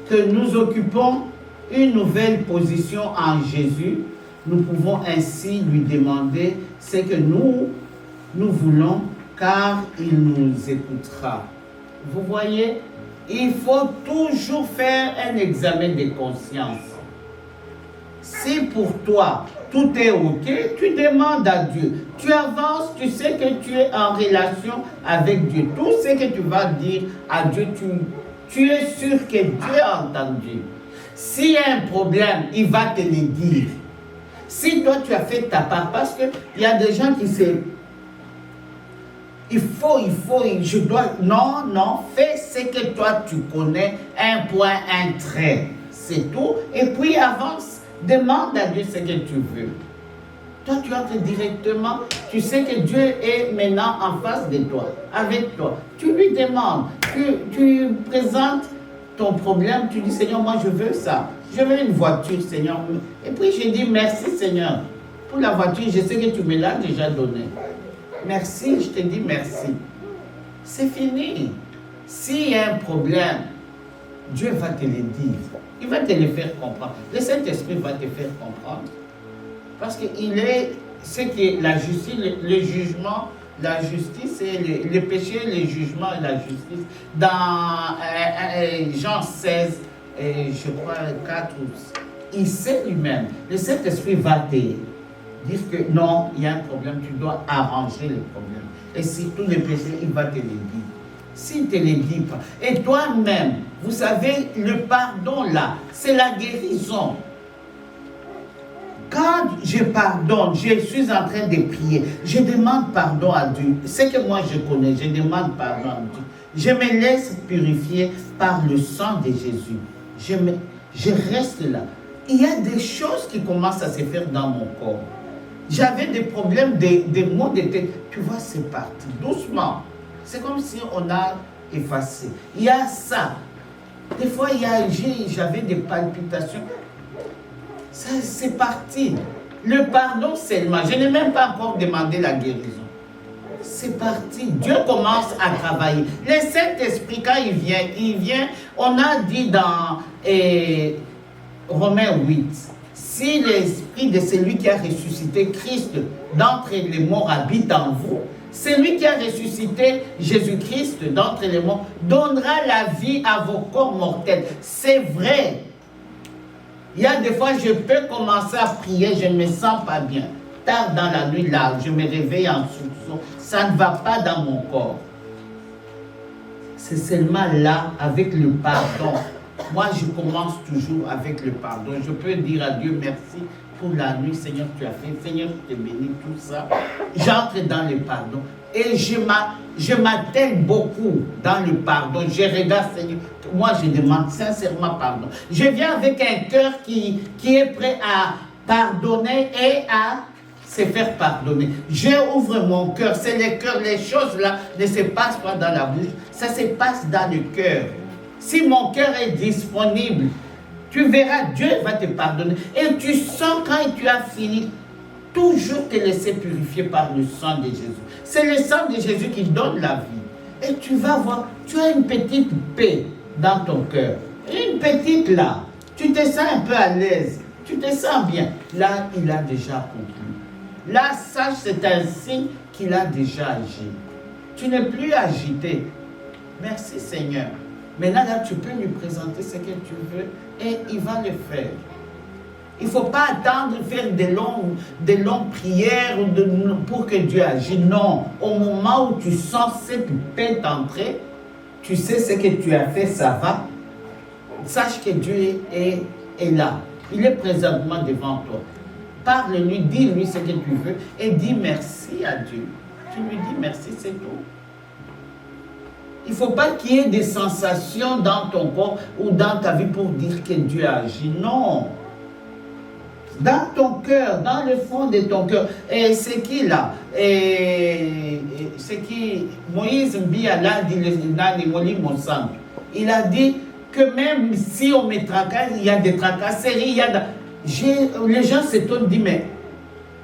que nous occupons une nouvelle position en Jésus, nous pouvons ainsi lui demander ce que nous voulons, car il nous écoutera. Vous voyez, il faut toujours faire un examen de conscience. Si pour toi, tout est OK, tu demandes à Dieu. Tu avances, tu sais que tu es en relation avec Dieu. Tout ce que tu vas dire à Dieu, tu es sûr que Dieu a entendu. S'il y a un problème, il va te le dire. Si toi, tu as fait ta part, parce qu'il y a des gens qui se... Non, fais ce que toi, tu connais, un point, un trait. C'est tout. Et puis avance. Demande à Dieu ce que tu veux. Toi, tu entres directement. Tu sais que Dieu est maintenant en face de toi, avec toi. Tu lui demandes. Tu présentes ton problème. Tu dis, Seigneur, moi, je veux ça. Je veux une voiture, Seigneur. Et puis, je dis, merci, Seigneur. Pour la voiture, je sais que tu me l'as déjà donnée. Merci, je te dis merci. C'est fini. S'il y a un problème, Dieu va te le dire. Il va te le faire comprendre. Le Saint-Esprit va te faire comprendre. Parce qu'il est ce qui est la justice, le jugement, la justice et le péché, le jugement et la justice. Dans Jean 16, je crois 4 ou 6, il sait lui-même. Le Saint-Esprit va te dire que non, il y a un problème, tu dois arranger le problème. Et si tous les péchés, il va te le dire. s'il ne te le dit pas. Et toi-même, vous savez, le pardon là, c'est la guérison. Quand je pardonne, je suis en train de prier, je demande pardon à Dieu. Ce que moi je connais, je demande pardon à Dieu. Je me laisse purifier par le sang de Jésus. Je reste là. Il y a des choses qui commencent à se faire dans mon corps. J'avais des problèmes, des maux de tête. Tu vois, c'est parti, doucement. C'est comme si on a effacé. Il y a ça. Des fois, j'avais des palpitations. Ça, c'est parti. Le pardon seulement. Je n'ai même pas encore demandé la guérison. C'est parti. Dieu commence à travailler. Le Saint-Esprit, quand il vient, on a dit dans Romains 8, si l'Esprit de celui qui a ressuscité Christ d'entre les morts habite en vous, celui qui a ressuscité Jésus-Christ d'entre les morts donnera la vie à vos corps mortels. C'est vrai. Il y a des fois, je peux commencer à prier, je ne me sens pas bien. Tard dans la nuit, là, je me réveille en soupçon. Ça ne va pas dans mon corps. C'est seulement là, avec le pardon. Moi, je commence toujours avec le pardon. Je peux dire à Dieu merci pour la nuit, Seigneur, tu as fait. Seigneur, je te bénis, tout ça. J'entre dans le pardon. Et je m'attelle beaucoup dans le pardon. Je regarde, Seigneur. Moi, je demande sincèrement pardon. Je viens avec un cœur qui est prêt à pardonner et à se faire pardonner. Je ouvre mon cœur. C'est le cœur. Les choses là ne se passent pas dans la bouche. Ça se passe dans le cœur. Si mon cœur est disponible, tu verras, Dieu va te pardonner. Et tu sens quand tu as fini, toujours te laisser purifier par le sang de Jésus. C'est le sang de Jésus qui donne la vie. Et tu vas voir, tu as une petite paix dans ton cœur. Une petite là. Tu te sens un peu à l'aise. Tu te sens bien. Là, il a déjà accompli. Là, sache, c'est un signe qu'il a déjà agi. Tu n'es plus agité. Merci Seigneur. Maintenant, là, tu peux lui présenter ce que tu veux et il va le faire. Il ne faut pas attendre faire des longues prières pour que Dieu agisse. Non, au moment où tu sens cette paix t'entrer, tu sais ce que tu as fait, ça va. Sache que Dieu est là. Il est présentement devant toi. Parle-lui, dis-lui ce que tu veux et dis merci à Dieu. Tu lui dis merci, c'est tout. Il ne faut pas qu'il y ait des sensations dans ton corps ou dans ta vie pour dire que Dieu agit. Non. Dans ton cœur, dans le fond de ton cœur. Et c'est qui là? C'est qui? Moïse Mbiala dit il a dit que même si on me tracasse, il y a des tracasseries, les gens s'étonnent, disent mais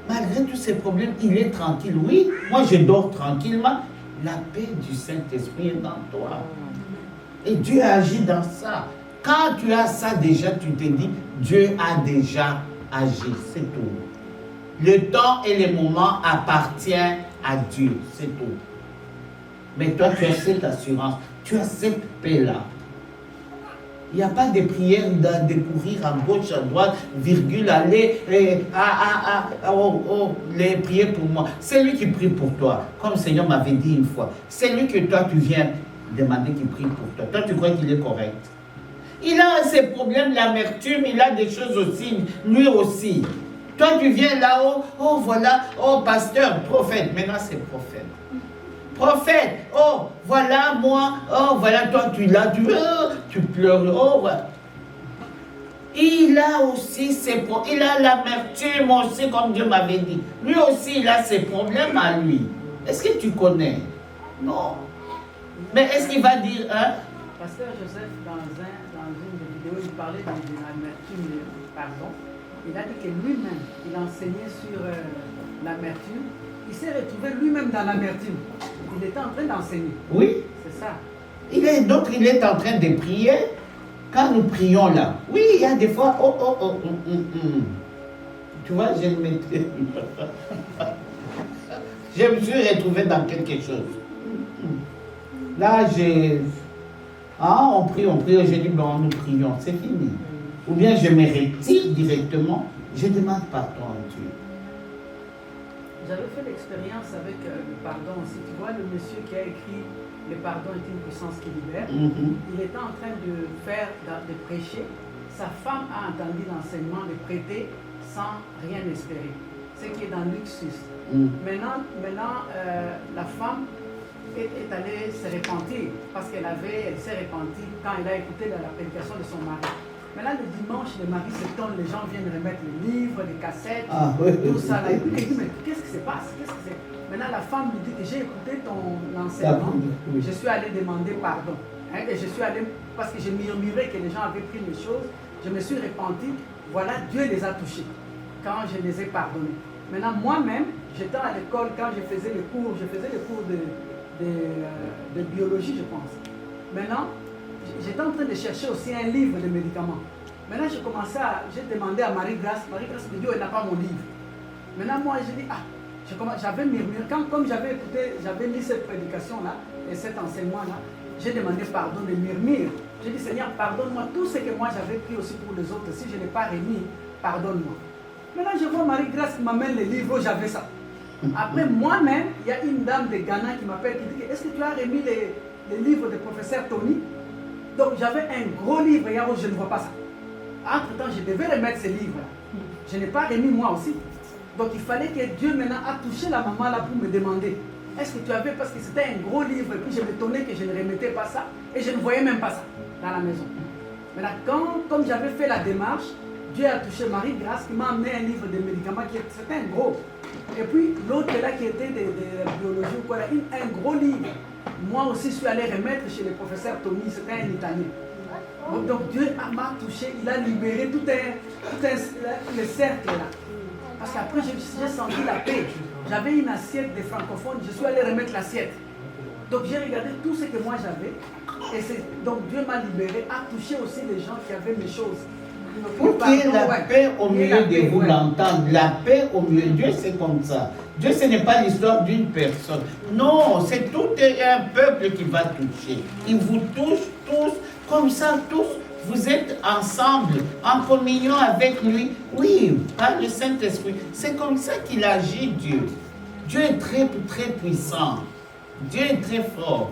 malgré tous ces problèmes, il est tranquille. Oui, moi je dors tranquillement. La paix du Saint-Esprit est dans toi. Et Dieu agit dans ça. Quand tu as ça déjà, tu te dis, Dieu a déjà agi. C'est tout. Le temps et le moment appartiennent à Dieu. C'est tout. Mais toi, tu as cette assurance. Tu as cette paix-là. Il n'y a pas de prière de courir à gauche, à droite, virgule, aller, les prier pour moi. C'est lui qui prie pour toi. Comme le Seigneur m'avait dit une fois. C'est lui que toi, tu viens demander qu'il prie pour toi. Toi, tu crois qu'il est correct. Il a ses problèmes, l'amertume, il a des choses aussi, lui aussi. Toi, tu viens là-haut, oh voilà, oh pasteur, prophète. Maintenant, c'est prophète. Prophète, oh, voilà moi, oh, voilà toi, tu pleures, oh, voilà. Il a aussi ses problèmes, il a l'amertume aussi, comme Dieu m'avait dit. Lui aussi, il a ses problèmes à lui. Est-ce que tu connais? Non. Mais est-ce qu'il va dire, hein? Pasteur Joseph, dans une vidéo, il parlait de l'amertume, pardon. Il a dit que lui-même, il enseignait sur l'amertume. Il s'est retrouvé lui-même dans l'amertume. Il était en train d'enseigner. Oui. C'est ça. Il est en train de prier. Quand nous prions là, oui, il y a des fois, Tu vois, je me suis retrouvé dans quelque chose. Là, on prie, j'ai dit, bon, nous prions, c'est fini. Ou bien je me retire directement, je demande pardon à Dieu. J'avais fait l'expérience avec le pardon aussi. Tu vois, le monsieur qui a écrit Le pardon est une puissance qui libère, il était en train de prêcher. Sa femme a entendu l'enseignement de prêter sans rien espérer. Ce qui est dans Luc 6. Maintenant la femme est allée se repentir parce elle s'est repentie quand elle a écouté la prédication de son mari. Maintenant, le dimanche, les maris s'étonnent, les gens viennent remettre les livres, les cassettes, tout ça. Là. Et puis, il dit, mais qu'est-ce qui se passe? Maintenant, la femme lui dit que j'ai écouté ton enseignement, je suis allée demander pardon. Et je suis allée, parce que je murmurais que les gens avaient pris les choses, je me suis repentie, voilà, Dieu les a touchés quand je les ai pardonnés. Maintenant, moi-même, j'étais à l'école quand je faisais les cours de biologie, je pense. Maintenant, j'étais en train de chercher aussi un livre de médicaments. Maintenant, j'ai demandé à Marie-Grâce me dit, elle n'a pas mon livre. Maintenant, moi, j'ai dit, j'avais murmuré, comme j'avais lu cette prédication-là, et cet enseignement-là, j'ai demandé pardon de murmure. J'ai dit, Seigneur, pardonne-moi tout ce que moi j'avais pris aussi pour les autres. Si je n'ai pas remis, pardonne-moi. Maintenant, je vois Marie-Grâce qui m'amène les livres, j'avais ça. Après, moi-même, il y a une dame de Ghana qui m'appelle, qui dit, est-ce que tu as remis les livres du professeur Tony? Donc, j'avais un gros livre, et je ne vois pas ça. Entre-temps, je devais remettre ces livres-là. Je n'ai pas remis moi aussi. Donc, il fallait que Dieu maintenant a touché la maman là pour me demander, est-ce que tu avais, parce que c'était un gros livre, et puis je m'étonnais que je ne remettais pas ça, et je ne voyais même pas ça dans la maison. Maintenant, comme j'avais fait la démarche, Dieu a touché Marie-Grâce qui m'a amené un livre de médicaments, c'était un gros. Et puis, l'autre là qui était de biologie, ou quoi, un gros livre. Moi aussi, je suis allé remettre chez le professeur Tony, c'était un Italien. Donc Dieu m'a touché, il a libéré tout le cercle là. Parce qu'après, j'ai senti la paix. J'avais une assiette de francophones, je suis allé remettre l'assiette. Donc j'ai regardé tout ce que moi j'avais. Et donc Dieu m'a libéré, a touché aussi les gens qui avaient mes choses. Pour qu'il y ait la paix au milieu de vous l'entendre, la paix au milieu. Dieu, c'est comme ça. Dieu, ce n'est pas l'histoire d'une personne. Non, c'est tout un peuple qui va toucher. Il vous touche tous, comme ça, tous. Vous êtes ensemble, en communion avec lui. Oui, par le Saint-Esprit. C'est comme ça qu'il agit, Dieu. Dieu est très, très puissant. Dieu est très fort.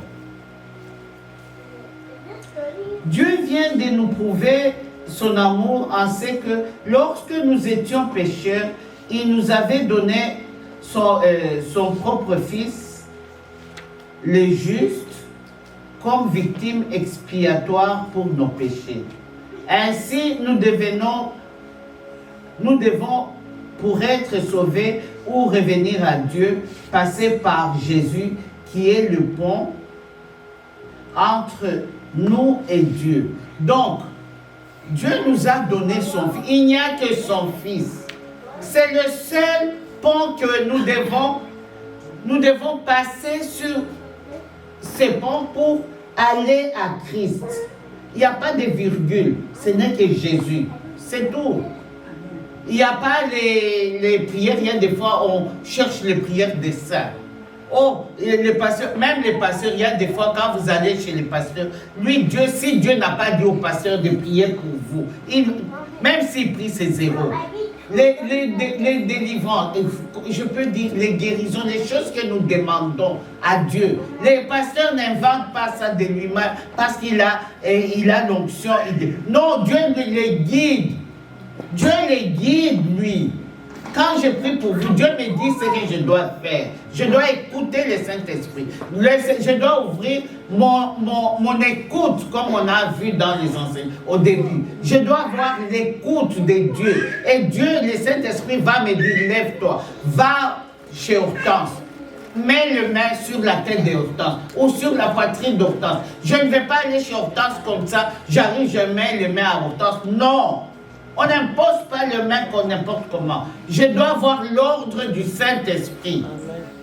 Dieu vient de nous prouver son amour en ce que lorsque nous étions pécheurs, il nous avait donné son propre Fils, le juste, comme victime expiatoire pour nos péchés. Ainsi, nous devons, pour être sauvés ou revenir à Dieu, passer par Jésus, qui est le pont entre nous et Dieu. Donc, Dieu nous a donné son Fils. Il n'y a que son Fils. C'est le seul pont que nous devons passer sur ce pont pour aller à Christ. Il n'y a pas de virgule. Ce n'est que Jésus. C'est tout. Il n'y a pas les prières. Il y a des fois, on cherche les prières des saints. Oh, les pasteurs, même les pasteurs, il y a des fois quand vous allez chez les pasteurs, lui, Dieu, si Dieu n'a pas dit au pasteur de prier pour vous, même s'il prie, c'est zéro. Les délivrances, je peux dire les guérisons, les choses que nous demandons à Dieu. Les pasteurs n'inventent pas ça de lui-même parce qu'il a l'onction. Non, Dieu les guide. Dieu les guide, lui. Quand je prie pour vous, Dieu me dit ce que je dois faire. Je dois écouter le Saint-Esprit. Je dois ouvrir mon écoute, comme on a vu dans les enseignements au début. Je dois avoir l'écoute de Dieu. Et Dieu, le Saint-Esprit, va me dire, lève-toi, va chez Hortense. Mets le main sur la tête de Hortense ou sur la poitrine d'Hortense. Je ne vais pas aller chez Hortense comme ça. J'arrive, je mets les mains à Hortense. Non. On n'impose pas le main qu'on n'importe comment. Je dois avoir l'ordre du Saint-Esprit.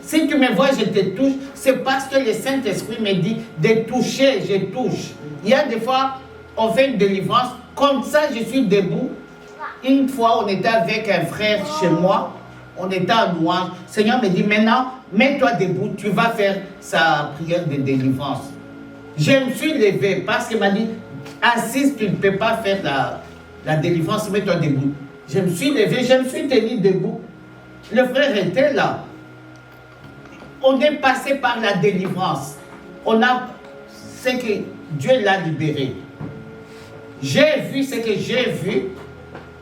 Si tu me vois, je te touche, c'est parce que le Saint-Esprit me dit de toucher, je touche. Il y a des fois, on fait une délivrance, comme ça, je suis debout. Une fois, on était avec un frère chez moi, on était en louange. Le Seigneur me dit, maintenant, mets-toi debout, tu vas faire sa prière de délivrance. Je me suis levé parce qu'il m'a dit, assise, tu ne peux pas faire la délivrance, mets-toi debout. Je me suis levé, je me suis tenu debout. Le frère était là. on est passé par la délivrance. C'est que Dieu l'a libéré. J'ai vu ce que j'ai vu.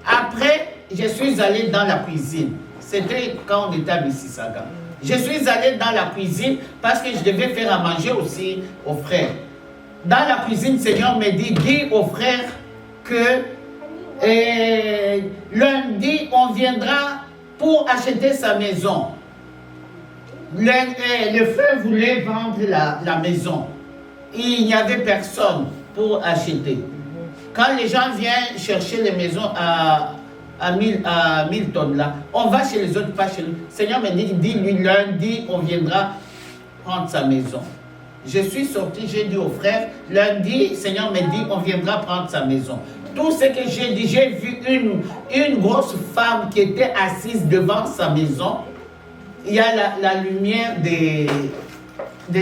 Après, je suis allé dans la cuisine. C'était quand on était à Mississauga. Je suis allé dans la cuisine parce que je devais faire à manger aussi aux frères. Dans la cuisine, le Seigneur me dit, dis aux frères que lundi, on viendra pour acheter sa maison. Le frère voulait vendre la maison. Il n'y avait personne pour acheter. Quand les gens viennent chercher les maisons à 1000 tonnes là, on va chez les autres, pas chez nous. Le Seigneur me dit, dis-lui lundi, on viendra prendre sa maison. Je suis sorti, j'ai dit aux frères, lundi, le Seigneur me dit, on viendra prendre sa maison. Tout ce que j'ai dit, j'ai vu une grosse femme qui était assise devant sa maison. Il y a la lumière des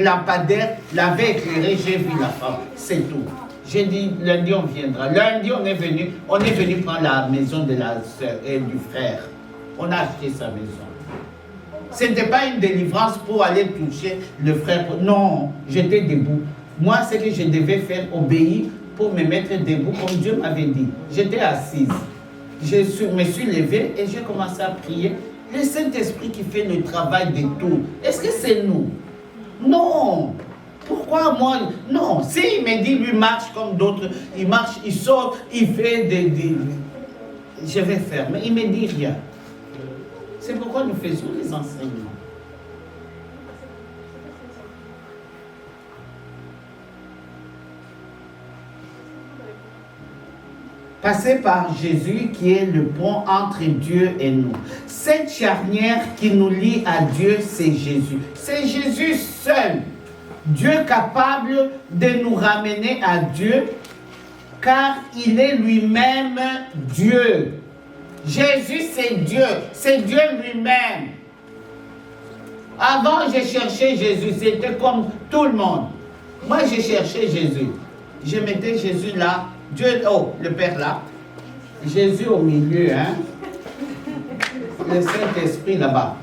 lampadaires, l'avait éclairée, j'ai vu la femme, c'est tout. J'ai dit, lundi on viendra. Lundi on est venu prendre la maison de la soeur et du frère. On a acheté sa maison. Ce n'était pas une délivrance pour aller toucher le frère. Non, j'étais debout. Moi, ce que je devais faire, obéir pour me mettre debout, comme Dieu m'avait dit. J'étais assise. Je me suis levée et j'ai commencé à prier. Le Saint-Esprit qui fait le travail de tout. Est-ce que c'est nous? Non. Pourquoi moi? Non. S'il me dit, lui marche comme d'autres, il marche, il sort, il fait des... Je vais faire, mais il ne me dit rien. C'est pourquoi nous faisons les enseignements. Passer par Jésus qui est le pont entre Dieu et nous. Cette charnière qui nous lie à Dieu, c'est Jésus. C'est Jésus seul. Dieu capable de nous ramener à Dieu, car il est lui-même Dieu. Jésus, c'est Dieu lui-même. Avant, j'ai cherché Jésus, c'était comme tout le monde. Moi, j'ai cherché Jésus. Je mettais Jésus là, Dieu, oh, le Père là, Jésus au milieu, hein. Le Saint-Esprit là-bas.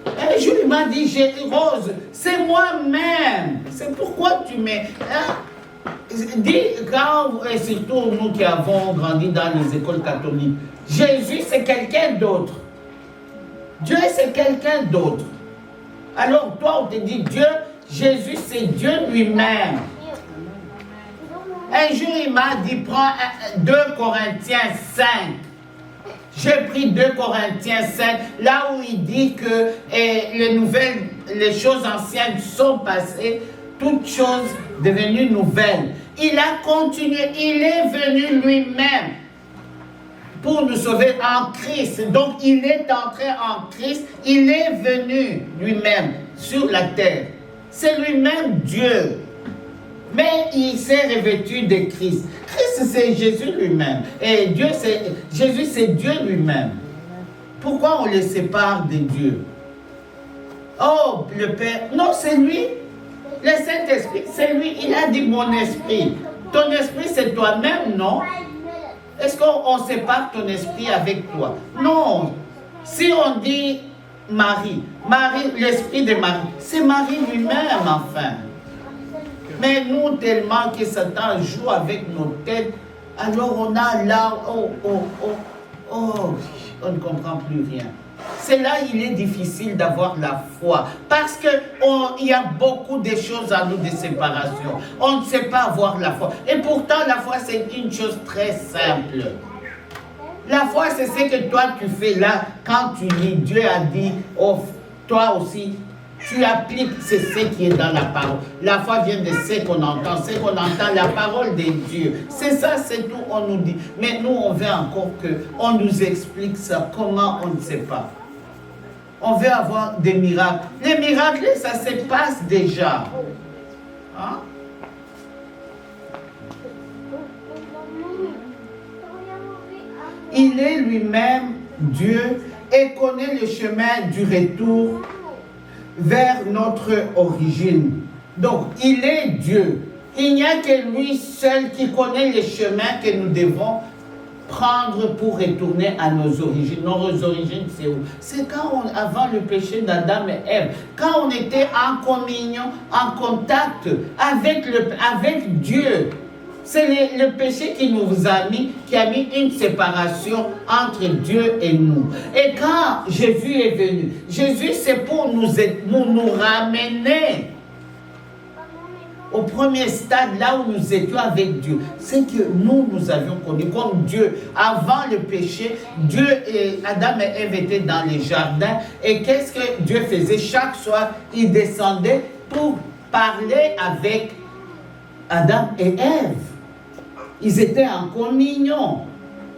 Un jour, il m'a dit, Rose, c'est moi-même. C'est pourquoi tu mets... Hein? Dis, quand, et surtout nous qui avons grandi dans les écoles catholiques, Jésus, c'est quelqu'un d'autre. Dieu, c'est quelqu'un d'autre. Alors, toi, on te dit Dieu, Jésus, c'est Dieu lui-même. Un jour, il m'a dit, prends 2 Corinthiens 5. J'ai pris 2 Corinthiens 5, là où il dit que les choses anciennes sont passées, toutes choses devenues nouvelles. Il a continué, il est venu lui-même pour nous sauver en Christ. Donc, il est entré en Christ, il est venu lui-même sur la terre. C'est lui-même Dieu. Mais il s'est revêtu de Christ. Christ, c'est Jésus lui-même. Et Jésus, c'est Dieu lui-même. Pourquoi on les sépare de Dieu? Oh, le Père. Non, c'est lui. Le Saint-Esprit, c'est lui. Il a dit mon esprit. Ton esprit, c'est toi-même, non? Est-ce qu'on sépare ton esprit avec toi? Non. Si on dit Marie, l'esprit de Marie, c'est Marie lui-même, enfin. Mais nous, tellement que Satan joue avec nos têtes, alors on a là, on ne comprend plus rien. C'est là il est difficile d'avoir la foi. Parce qu'il y a beaucoup de choses à nous de séparation. On ne sait pas avoir la foi. Et pourtant, la foi, c'est une chose très simple. La foi, c'est ce que toi, tu fais là. Quand tu lis, Dieu a dit, oh, toi aussi, tu appliques, c'est ce qui est dans la parole. La foi vient de ce qu'on entend, la parole de Dieu. C'est ça, c'est tout, on nous dit. Mais nous, on veut encore qu'on nous explique ça, comment on ne sait pas. On veut avoir des miracles. Les miracles, ça se passe déjà. Hein? Il est lui-même Dieu et connaît le chemin du retour vers notre origine. Donc, il est Dieu. Il n'y a que lui seul qui connaît les chemins que nous devons prendre pour retourner à nos origines. Nos origines, c'est où? C'est avant le péché d'Adam et Ève, quand on était en communion, en contact avec Dieu. C'est le péché qui nous a mis, qui a mis une séparation entre Dieu et nous. Et quand Jésus est venu, Jésus c'est pour nous ramener au premier stade, là où nous étions avec Dieu. C'est que nous avions connu comme Dieu. Avant le péché, Adam et Ève étaient dans les jardins. Et qu'est-ce que Dieu faisait? Chaque soir, il descendait pour parler avec Adam et Ève. Ils étaient en communion.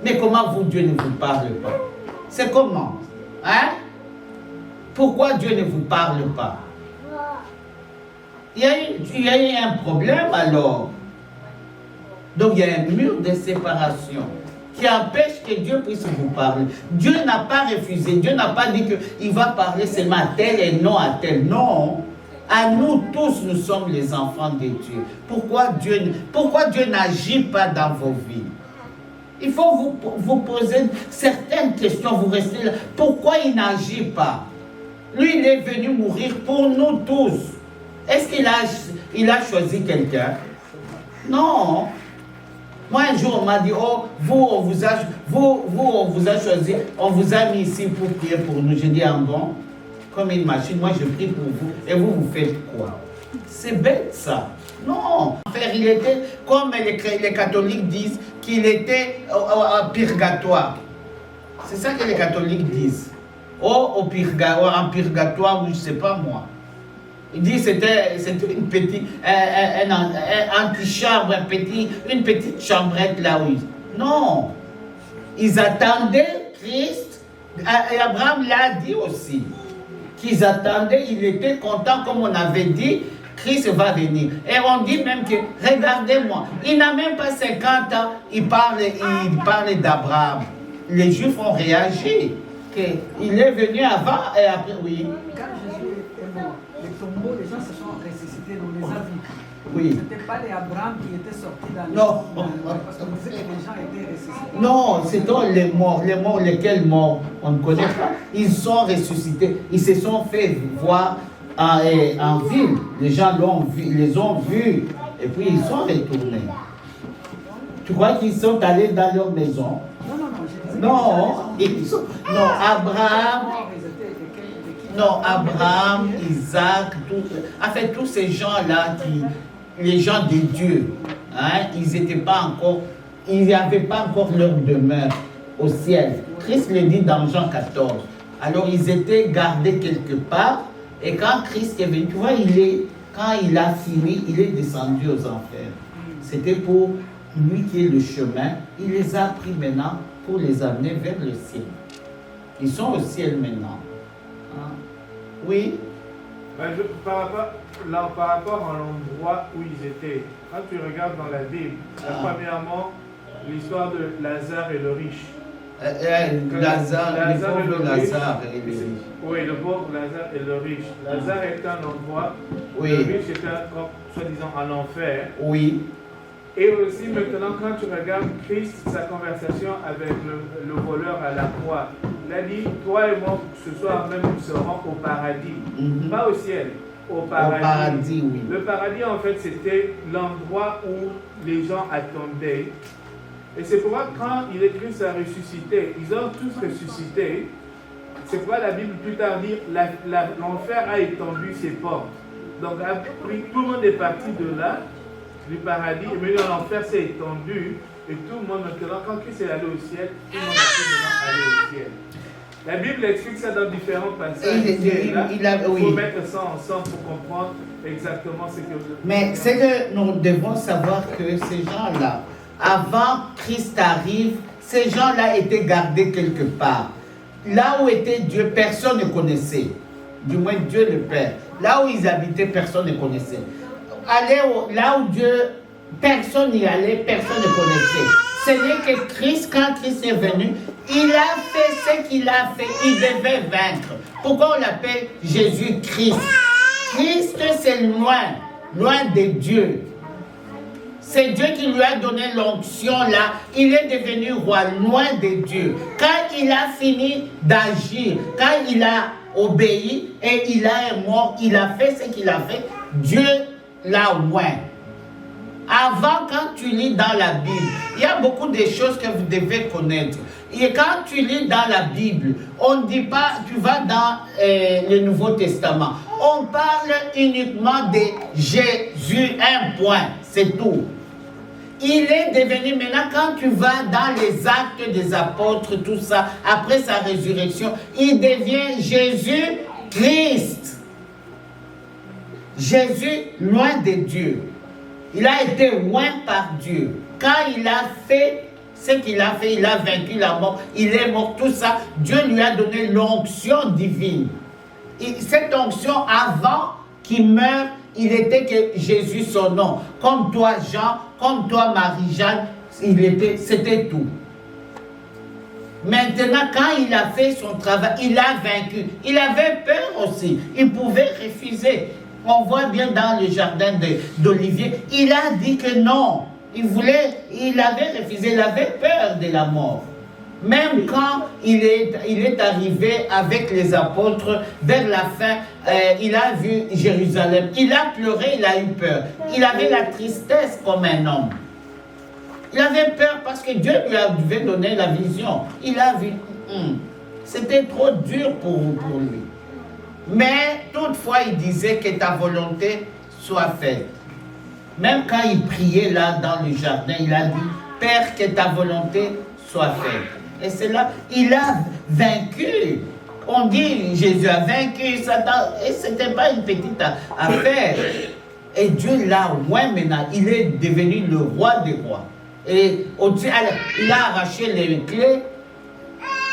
Mais comment Dieu ne vous parle pas? C'est comment? Hein? Pourquoi Dieu ne vous parle pas? Il y a eu un problème alors. Donc il y a un mur de séparation qui empêche que Dieu puisse vous parler. Dieu n'a pas refusé. Dieu n'a pas dit qu'il va parler seulement à tel et non à tel. Non. À nous tous, nous sommes les enfants de Dieu. Pourquoi Dieu n'agit pas dans vos vies? Il faut vous poser certaines questions, vous restez là. Pourquoi il n'agit pas? Lui, il est venu mourir pour nous tous. Est-ce qu'il a choisi quelqu'un? Non. Moi, un jour, on m'a dit, oh, on vous a choisi, on vous a mis ici pour prier pour nous. J'ai dit, ah bon? Comme une machine, moi je prie pour vous, et vous faites quoi? C'est bête ça. Non. Il était, comme les catholiques disent, qu'il était au purgatoire. C'est ça que les catholiques disent. En purgatoire, ou je ne sais pas moi. Ils disent que c'était une petite, antichambre, une petite chambrette là où Non. Ils attendaient Christ, et Abraham l'a dit aussi. Qu'ils attendaient, il était content, comme on avait dit, Christ va venir. Et on dit même que, regardez-moi, il n'a même pas 50 ans, il parle d'Abraham. Les Juifs ont réagi, qu'il est venu avant et après, oui. Quand Jésus est mort, les tombeaux, les gens se sont ressuscités, on les a vus. Oui. Ce n'était pas les Abraham qui étaient sortis dans les parce qu'on disait que les gens étaient ressuscités. Non, c'est les morts, lesquels morts, on ne connaît pas. Ils sont ressuscités, ils se sont fait voir en ville. Les gens les ont vus et puis ils sont retournés. Tu crois qu'ils sont allés dans leur maison? Non, Abraham, Isaac, tous ces gens-là les gens de Dieu, hein, ils n'avaient pas encore leur demeure au ciel. Christ le dit dans Jean 14. Alors ils étaient gardés quelque part, et quand Christ est venu, tu vois, quand il a fini, il est descendu aux enfers. C'était pour lui qui est le chemin. Il les a pris maintenant pour les amener vers le ciel. Ils sont au ciel maintenant. Hein? Oui. Par rapport à l'endroit où ils étaient, quand tu regardes dans la Bible, premièrement, l'histoire de Lazare et le riche. Lazare et le riche. Oui, le pauvre Lazare et le riche. Lazare était un endroit, oui. Le riche était, soi-disant, en enfer. Oui. Et aussi, maintenant, quand tu regardes Christ, sa conversation avec le voleur à la croix, il a dit, toi et moi, ce soir même, nous serons au paradis. Pas au ciel, au paradis. Au paradis, oui. Le paradis, en fait, c'était l'endroit où les gens attendaient. Et c'est pourquoi, quand il est Christ a ressuscité, ils ont tous ressuscité. C'est pourquoi la Bible plus tard dit, l'enfer a étendu ses portes. Donc, tout le monde est parti de là, du paradis, et maintenant l'enfer s'est étendu, et tout le monde maintenant, quand Christ est allé au ciel, tout le monde a pu maintenant aller au ciel. La Bible explique ça dans différents passages. Il faut mettre ça ensemble pour comprendre exactement ce que... Mais c'est que nous devons savoir que ces gens-là, avant Christ arrive, ces gens-là étaient gardés quelque part. Là où était Dieu, personne ne connaissait. Du moins Dieu le Père. Là où ils habitaient, personne ne connaissait. Là où Dieu, personne n'y allait, personne ne connaissait. Ce n'est que Christ, quand Christ est venu, il a fait ce qu'il a fait, il devait vaincre. Pourquoi on l'appelle Jésus-Christ? Christ, c'est loin de Dieu. C'est Dieu qui lui a donné l'onction là. Il est devenu roi, loin de Dieu. Quand il a fini d'agir, quand il a obéi et il est mort, il a fait ce qu'il a fait, Dieu l'a oint. Avant, quand tu lis dans la Bible, il y a beaucoup de choses que vous devez connaître. Et quand tu lis dans la Bible, on ne dit pas, tu vas dans le Nouveau Testament. On parle uniquement de Jésus, un point, c'est tout. Il est devenu, maintenant quand tu vas dans les actes des apôtres, tout ça, après sa résurrection, il devient Jésus-Christ. Jésus, loin de Dieu. Il a été oint par Dieu. Quand il a fait ce qu'il a fait, il a vaincu la mort, il est mort, tout ça, Dieu lui a donné l'onction divine. Et cette onction, avant qu'il meure, il était que Jésus son nom. Comme toi, Jean, comme toi, Marie-Jeanne, c'était tout. Maintenant, quand il a fait son travail, il a vaincu. Il avait peur aussi. Il pouvait refuser. On voit bien dans le jardin d'Olivier, il a dit que non. Il avait refusé, il avait peur de la mort. Même quand il est arrivé avec les apôtres, vers la fin, il a vu Jérusalem. Il a pleuré, il a eu peur. Il avait la tristesse comme un homme. Il avait peur parce que Dieu lui avait donné la vision. Il a vu, c'était trop dur pour lui. Mais toutefois, il disait que ta volonté soit faite. Même quand il priait là dans le jardin, il a dit, Père, que ta volonté soit faite. Et c'est là, il a vaincu. On dit, Jésus a vaincu Satan. Et ce n'était pas une petite affaire. Et Dieu l'a oint maintenant. Il est devenu le roi des rois. Et il a arraché les clés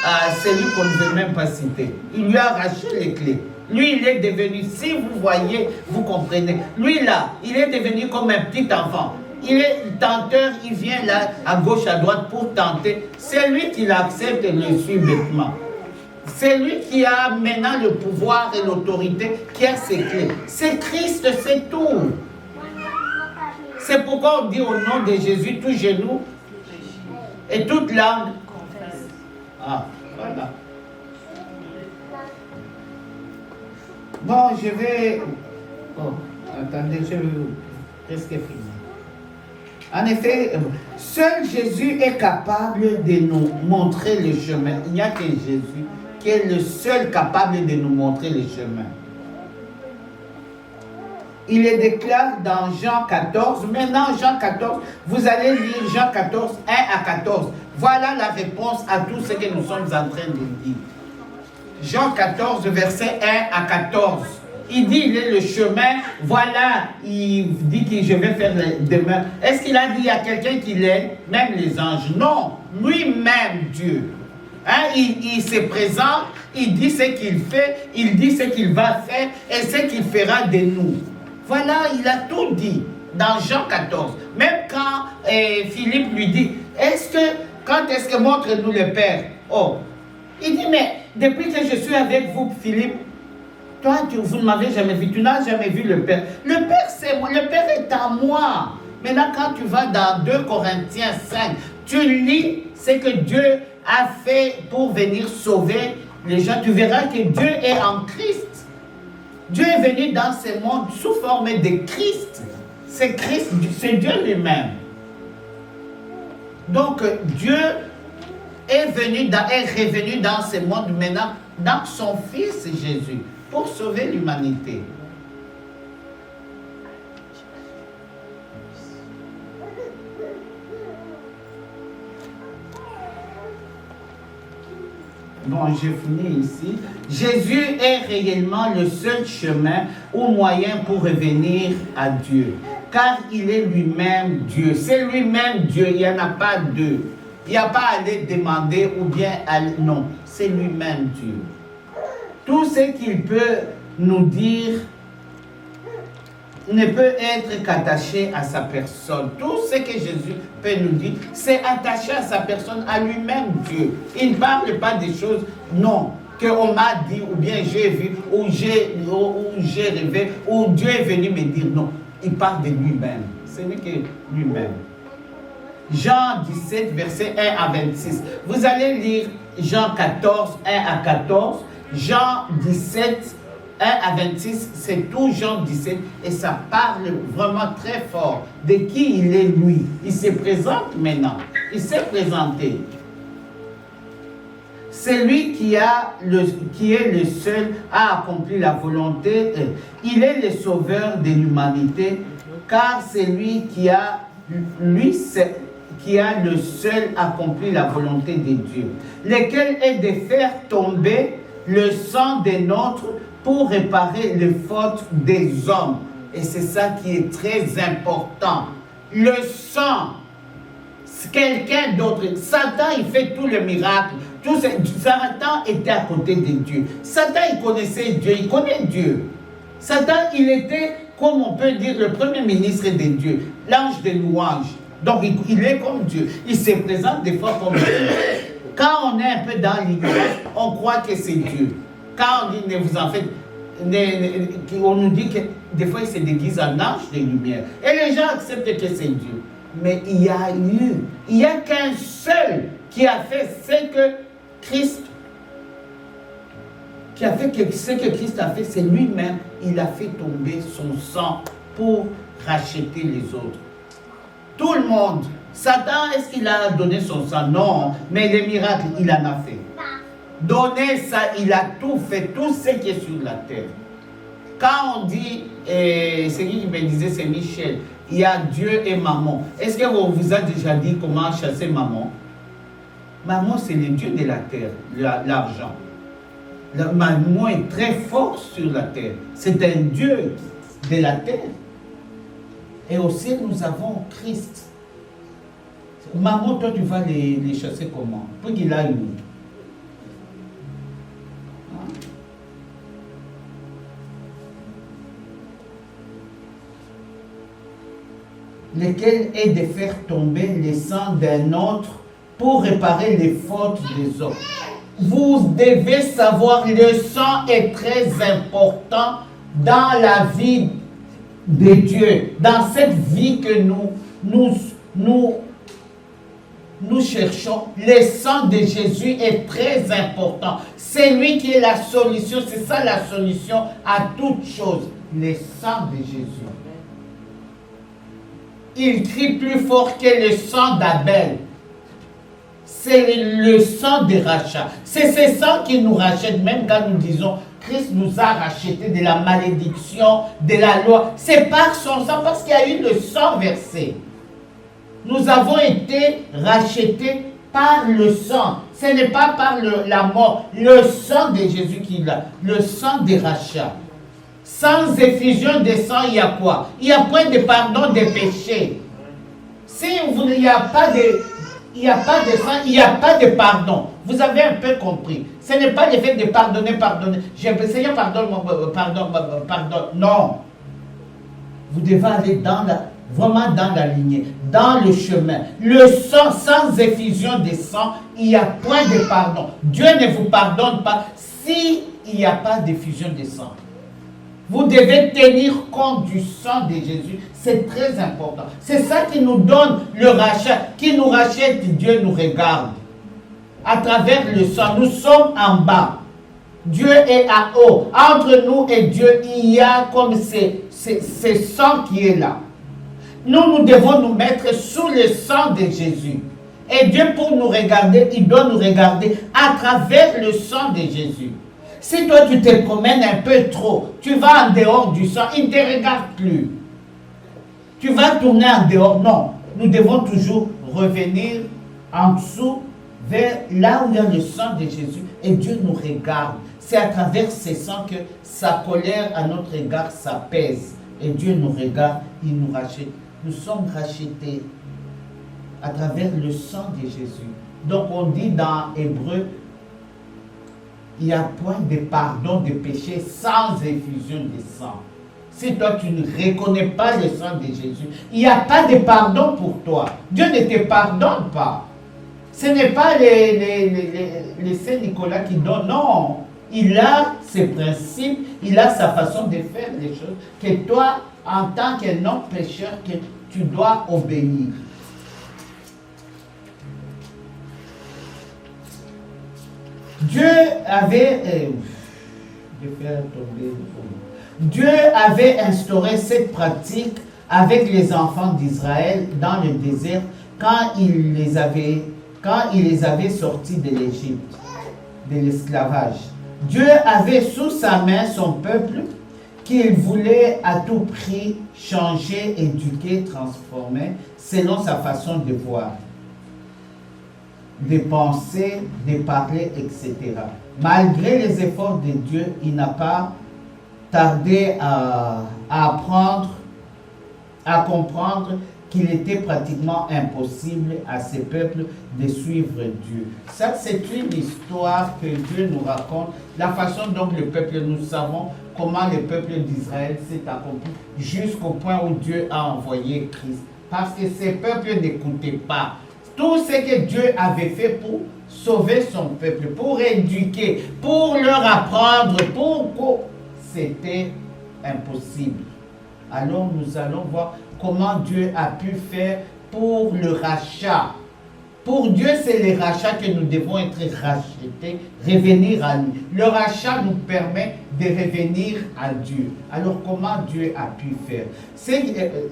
à celui qu'on ne veut même pas citer. Il lui a arraché les clés. Lui, il est devenu, si vous voyez, vous comprenez. Lui, là, il est devenu comme un petit enfant. Il est tenteur, il vient là, à gauche, à droite, pour tenter. C'est lui qui l'accepte et le suit bêtement. C'est lui qui a maintenant le pouvoir et l'autorité, qui a ses clés. C'est Christ, c'est tout. C'est pourquoi on dit au nom de Jésus, tout genou et toute langue. Ah, voilà. Bon, je vais... Oh, attendez, je vais presque finir. En effet, seul Jésus est capable de nous montrer le chemin. Il n'y a que Jésus qui est le seul capable de nous montrer le chemin. Il le déclare dans Jean 14. Maintenant, Jean 14, vous allez lire Jean 14, 1 à 14. Voilà la réponse à tout ce que nous sommes en train de dire. Jean 14, verset 1 à 14. Il dit, il est le chemin. Voilà, il dit que je vais faire demain. Est-ce qu'il a dit à quelqu'un qu'il est, même les anges? Non, lui-même Dieu. Hein, il se présente, il dit ce qu'il fait, il dit ce qu'il va faire et ce qu'il fera de nous. Voilà, il a tout dit dans Jean 14. Même quand Philippe lui dit, quand est-ce que montre-nous le Père? Oh, il dit, mais depuis que je suis avec vous, Philippe, toi, vous ne m'avez jamais vu, tu n'as jamais vu le Père. Le Père, c'est moi, le Père est en moi. Maintenant, quand tu vas dans 2 Corinthiens 5, tu lis ce que Dieu a fait pour venir sauver les gens. Tu verras que Dieu est en Christ. Dieu est venu dans ce monde sous forme de Christ. C'est Christ, c'est Dieu lui-même. Donc, Dieu est revenu dans ce monde maintenant, dans son Fils Jésus, pour sauver l'humanité. Bon, j'ai fini ici. Jésus est réellement le seul chemin ou moyen pour revenir à Dieu. Car il est lui-même Dieu. C'est lui-même Dieu. Il n'y en a pas deux. Il n'y a pas à aller demander ou bien aller... Non, c'est lui-même Dieu. Tout ce qu'il peut nous dire ne peut être qu'attaché à sa personne. Tout ce que Jésus peut nous dire, c'est attaché à sa personne, à lui-même Dieu. Il ne parle pas des choses, non, qu'on m'a dit, ou bien j'ai vu, ou j'ai rêvé, ou Dieu est venu me dire, non. Il parle de lui-même. C'est lui qui est lui-même. Jean 17, verset 1 à 26. Vous allez lire Jean 14, 1 à 14. Jean 17, 1 à 26, c'est tout Jean 17. Et ça parle vraiment très fort de qui il est lui. Il se présente maintenant. Il s'est présenté. C'est lui qui est le seul à accomplir la volonté. Il est le sauveur de l'humanité, car c'est lui qui a le seul accompli la volonté de Dieu, lequel est de faire tomber le sang des nôtres pour réparer les fautes des hommes. Et c'est ça qui est très important. Le sang, quelqu'un d'autre. Satan, il fait tout le miracle. Satan était à côté de Dieu. Satan, il connaissait Dieu, il connaît Dieu. Satan, il était, comme on peut dire, le premier ministre de Dieu, l'ange de louange. Donc, il est comme Dieu. Il se présente des fois comme Dieu. Quand on est un peu dans l'ignorance, on croit que c'est Dieu. Quand on dit, ne vous en faites, on nous dit que des fois, il se déguise en ange de lumière. Et les gens acceptent que c'est Dieu. Mais il n'y a qu'un seul qui a fait ce que Christ a fait, c'est lui-même. Il a fait tomber son sang pour racheter les autres. Tout le monde. Satan, est-ce qu'il a donné son sang? Non, mais les miracles, il en a fait. Donner ça, il a tout fait, tout ce qui est sur la terre. Quand on dit, c'est qui me disait, c'est Michel, il y a Dieu et maman. Est-ce que vous vous a déjà dit comment chasser maman? Maman, c'est le Dieu de la terre, l'argent. Maman est très fort sur la terre. C'est un Dieu de la terre. Et aussi, nous avons Christ. Maman, toi, tu vas les chasser comment? Pour qu'il aille où? Lequel est de faire tomber le sang d'un autre pour réparer les fautes des autres. Vous devez savoir, le sang est très important dans la vie de Dieu, dans cette vie que nous cherchons. Le sang de Jésus est très important. C'est lui qui est la solution, c'est ça la solution à toute chose. Le sang de Jésus. Il crie plus fort que le sang d'Abel. C'est le sang de rachat. C'est ce sang qui nous rachète, même quand nous disons Christ nous a rachetés de la malédiction, de la loi. C'est par son sang, parce qu'il y a eu le sang versé. Nous avons été rachetés par le sang. Ce n'est pas par la mort. Le sang de Jésus qui l'a. Le sang de rachat. Sans effusion de sang, il y a quoi? Il n'y a point de pardon des péchés. Si il n'y a pas de sang, il n'y a pas de pardon. Vous avez un peu compris. Ce n'est pas le fait de pardonner. Seigneur, pardonne. Non. Vous devez aller vraiment dans la lignée, dans le chemin. Le sang, sans effusion de sang, il n'y a point de pardon. Dieu ne vous pardonne pas s'il n'y a pas d'effusion de sang. Vous devez tenir compte du sang de Jésus. C'est très important. C'est ça qui nous donne le rachat, qui nous rachète. Dieu nous regarde. À travers le sang, nous sommes en bas. Dieu est à haut. Entre nous et Dieu, il y a comme ce sang qui est là. Nous devons nous mettre sous le sang de Jésus. Et Dieu, pour nous regarder, il doit nous regarder à travers le sang de Jésus. Si toi, tu te promènes un peu trop, tu vas en dehors du sang, il ne te regarde plus. Tu vas tourner en dehors. Non, nous devons toujours revenir en dessous, vers là où il y a le sang de Jésus. Et Dieu nous regarde. C'est à travers ce sang que sa colère à notre égard s'apaise. Et Dieu nous regarde, il nous rachète. Nous sommes rachetés à travers le sang de Jésus. Donc on dit dans Hébreu, il n'y a point de pardon de péché sans effusion de sang. Si toi tu ne reconnais pas le sang de Jésus, il n'y a pas de pardon pour toi. Dieu ne te pardonne pas. Ce n'est pas les Saint Nicolas qui donne, non. Il a ses principes, il a sa façon de faire les choses, que toi, en tant qu'un homme pécheur, que tu dois obéir. Dieu avait... Dieu avait instauré cette pratique avec les enfants d'Israël dans le désert quand il les avait sortis de l'Égypte, de l'esclavage. Dieu avait sous sa main son peuple qu'il voulait à tout prix changer, éduquer, transformer selon sa façon de voir, de penser, de parler, etc. Malgré les efforts de Dieu, il n'a pas tardé à comprendre qu'il était pratiquement impossible à ces peuples de suivre Dieu. Ça, c'est une histoire que Dieu nous raconte, la façon dont le peuple, nous savons comment le peuple d'Israël s'est accompli jusqu'au point où Dieu a envoyé Christ. Parce que ces peuples n'écoutaient pas tout ce que Dieu avait fait pour sauver son peuple, pour éduquer, pour leur apprendre, c'était impossible. Alors nous allons voir comment Dieu a pu faire pour le rachat. Pour Dieu, c'est le rachat que nous devons être rachetés, revenir à lui. Le rachat nous permet de revenir à Dieu. Alors comment Dieu a pu faire? C'est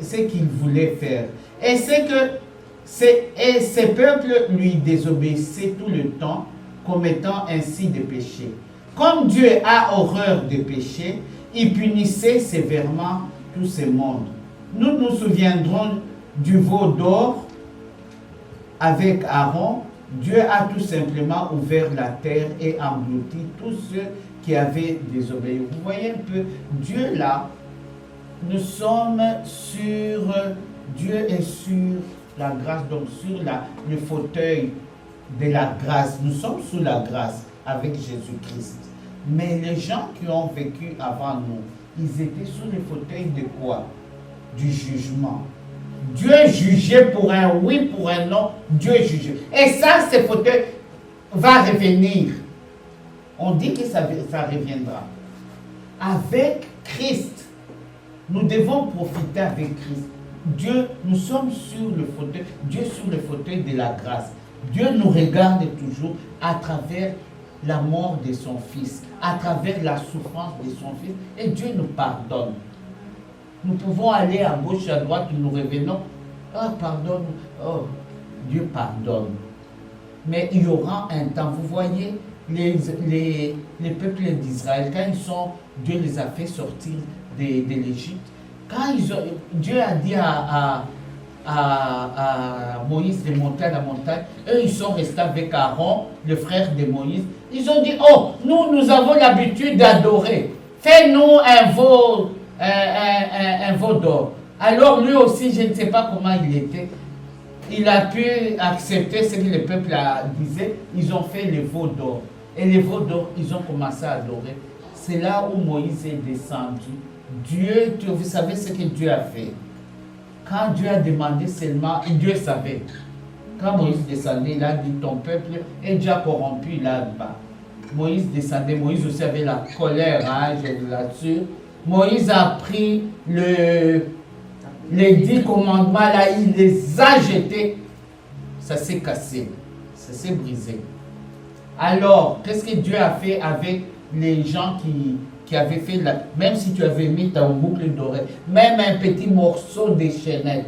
ce qu'il voulait faire. Et c'est que ces peuples lui désobéissaient tout le temps, commettant ainsi des péchés. Comme Dieu a horreur des péchés, il punissait sévèrement tout ce monde. Nous nous souviendrons du veau d'or avec Aaron. Dieu a tout simplement ouvert la terre et englouti tous ceux qui avaient désobéi. Vous voyez un peu, Dieu là, nous sommes sur, Dieu est sur la grâce, donc sur le fauteuil de la grâce. Nous sommes sous la grâce avec Jésus-Christ. Mais les gens qui ont vécu avant nous, ils étaient sous le fauteuil de quoi? Du jugement. Dieu jugeait pour un oui, pour un non. Dieu jugeait. Et ça, ce fauteuil va revenir. On dit que ça reviendra. Avec Christ, nous devons profiter avec Christ. Dieu, nous sommes sur le fauteuil, Dieu sur le fauteuil de la grâce. Dieu nous regarde toujours à travers la mort de son Fils, à travers la souffrance de son Fils, et Dieu nous pardonne. Nous pouvons aller à gauche, à droite, nous revenons. Oh, pardonne. Oh, Dieu pardonne. Mais il y aura un temps. Vous voyez, les peuples d'Israël, quand Dieu les a fait sortir de l'Égypte, quand Dieu a dit à Moïse de monter à la montagne, eux ils sont restés avec Aaron, le frère de Moïse. Ils ont dit, oh, nous avons l'habitude d'adorer. Fais-nous un veau d'or. Alors lui aussi, je ne sais pas comment il était. Il a pu accepter ce que le peuple disait. Ils ont fait le veau d'or. Et les veaux d'or, ils ont commencé à adorer. C'est là où Moïse est descendu. Dieu, vous savez ce que Dieu a fait. Quand Dieu a demandé seulement, Dieu savait. Quand Moïse descendait, il a dit, ton peuple est déjà corrompu là-bas. Moïse descendait, Moïse aussi avait la colère, hein, là-dessus. Moïse a pris les 10 commandements, là, il les a jetés. Ça s'est cassé, ça s'est brisé. Alors, qu'est-ce que Dieu a fait avec les gens qui avaient fait, même si tu avais mis ta boucle d'oreille, même un petit morceau de chaînette,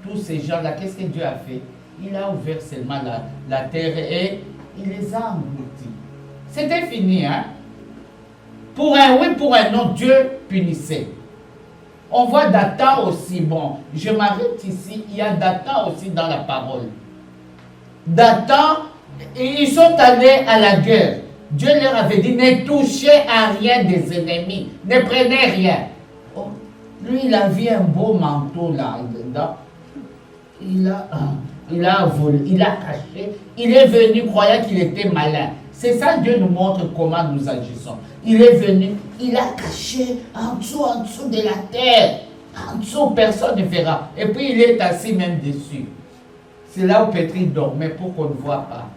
tous ces gens-là, qu'est-ce que Dieu a fait? Il a ouvert seulement la terre et il les a engloutis. C'était fini, hein? Pour un oui, pour un non, Dieu punissait. On voit Dathan aussi, bon, je m'arrête ici, il y a Dathan aussi dans la parole. Dathan, ils sont allés à la guerre. Dieu leur avait dit, ne touchez à rien des ennemis, ne prenez rien. Oh, lui, il avait un beau manteau là, dedans. Il a volé, il a caché, il est venu croyant qu'il était malin. C'est ça, Dieu nous montre comment nous agissons. Il est venu, il a caché en dessous de la terre. En dessous, personne ne verra. Et puis il est assis même dessus. C'est là où Pétri dormait pour qu'on ne voit pas.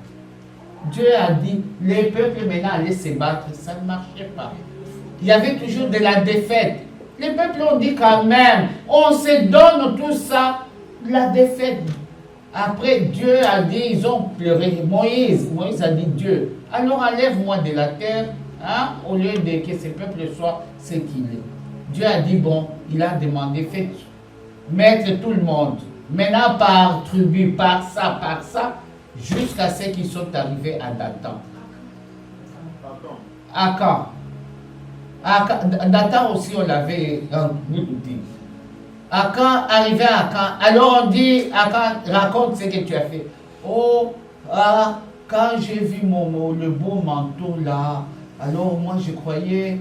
Dieu a dit, les peuples maintenant allaient se battre, ça ne marchait pas. Il y avait toujours de la défaite. Les peuples ont dit quand même, on se donne tout ça, la défaite. Après, Dieu a dit, ils ont pleuré. Moïse a dit, Dieu, alors enlève-moi de la terre, hein, au lieu de que ce peuple soit ce qu'il est. Dieu a dit, bon, il a demandé, faites mettre tout le monde, maintenant par tribu, par ça, jusqu'à ce qu'ils sont arrivés à Dathan. À quand Dathan aussi, on l'avait dit. Akan, arrivé à Akan, alors on dit, Akan, raconte ce que tu as fait. Oh, quand j'ai vu le beau manteau là, alors moi je croyais,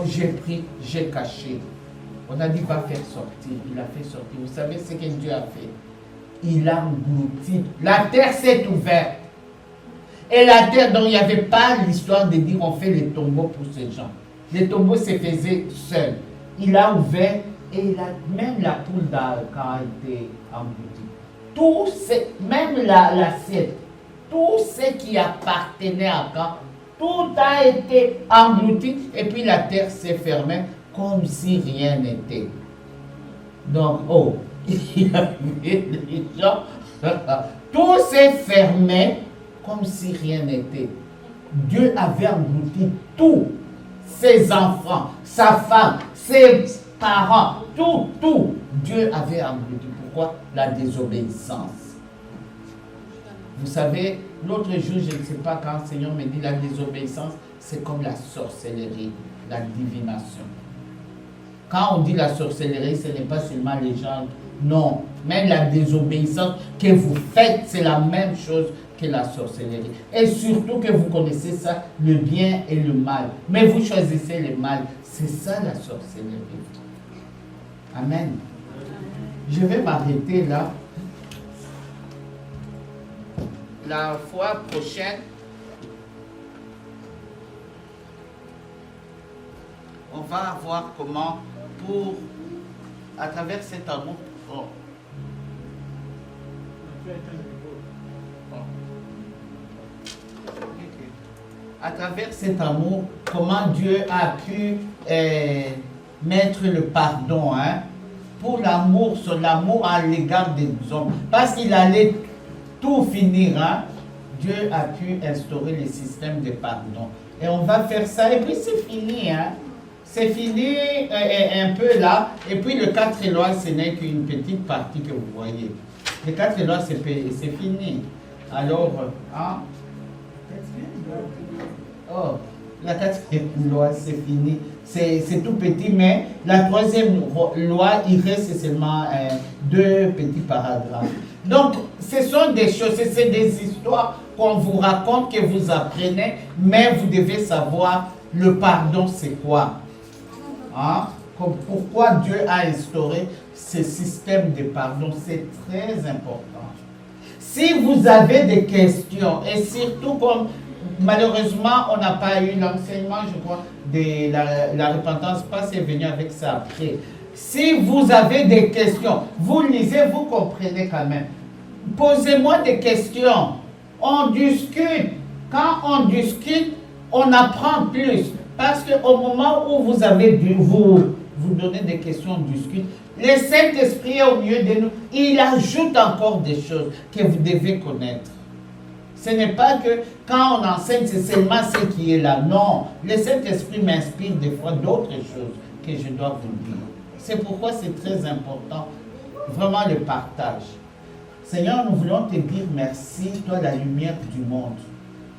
j'ai pris, j'ai caché. On a dit pas faire sortir, il a fait sortir. Vous savez ce que Dieu a fait? Il a englouti. La terre s'est ouverte. Et la terre, donc il n'y avait pas l'histoire de dire on fait les tombeaux pour ces gens. Les tombeaux se faisaient seuls. Il a ouvert et même la poule d'Akan a été engloutie. Même l'assiette, tout ce qui appartenait à Akan, tout a été englouti et puis la terre s'est fermée comme si rien n'était. Donc, il y avait des gens, tout s'est fermé comme si rien n'était. Dieu avait englouti tous ses enfants, sa femme, ses parents, tout. Dieu avait englouti. Pourquoi? La désobéissance. Vous savez, l'autre jour, je ne sais pas quand le Seigneur me dit la désobéissance, c'est comme la sorcellerie, la divination. Quand on dit la sorcellerie, ce n'est pas seulement les gens. Non, même la désobéissance que vous faites, c'est la même chose que la sorcellerie. Et surtout que vous connaissez ça, le bien et le mal. Mais vous choisissez le mal. C'est ça la sorcellerie. Amen. Je vais m'arrêter là. La fois prochaine, on va voir comment, à travers cet amour, à travers cet amour, comment Dieu a pu mettre le pardon, pour l'amour, sur l'amour à l'égard des hommes, parce qu'il allait tout finir, Dieu a pu instaurer le système de pardon. Et on va faire ça, et puis c'est fini, C'est fini un peu là, et puis le 4 lois, ce n'est qu'une petite partie que vous voyez. Les 4 lois, c'est fini. Alors, la 4e loi, c'est fini. C'est tout petit, mais la 3e loi, il reste seulement 2 petits paragraphes. Donc, ce sont des choses, c'est des histoires qu'on vous raconte, que vous apprenez, mais vous devez savoir le pardon, c'est quoi. Pourquoi Dieu a instauré ce système de pardon, c'est très important. Si vous avez des questions, et surtout comme malheureusement on n'a pas eu l'enseignement, je crois, de la repentance, pas c'est venu avec ça après. Si vous avez des questions, vous lisez, vous comprenez quand même. Posez-moi des questions. On discute. Quand on discute, on apprend plus. Parce qu'au moment où vous avez dû vous donner des questions, on discute, le Saint-Esprit est au milieu de nous. Il ajoute encore des choses que vous devez connaître. Ce n'est pas que quand on enseigne, c'est seulement ce qui est là. Non, le Saint-Esprit m'inspire des fois d'autres choses que je dois vous dire. C'est pourquoi c'est très important, vraiment le partage. Seigneur, nous voulons te dire merci, toi la lumière du monde.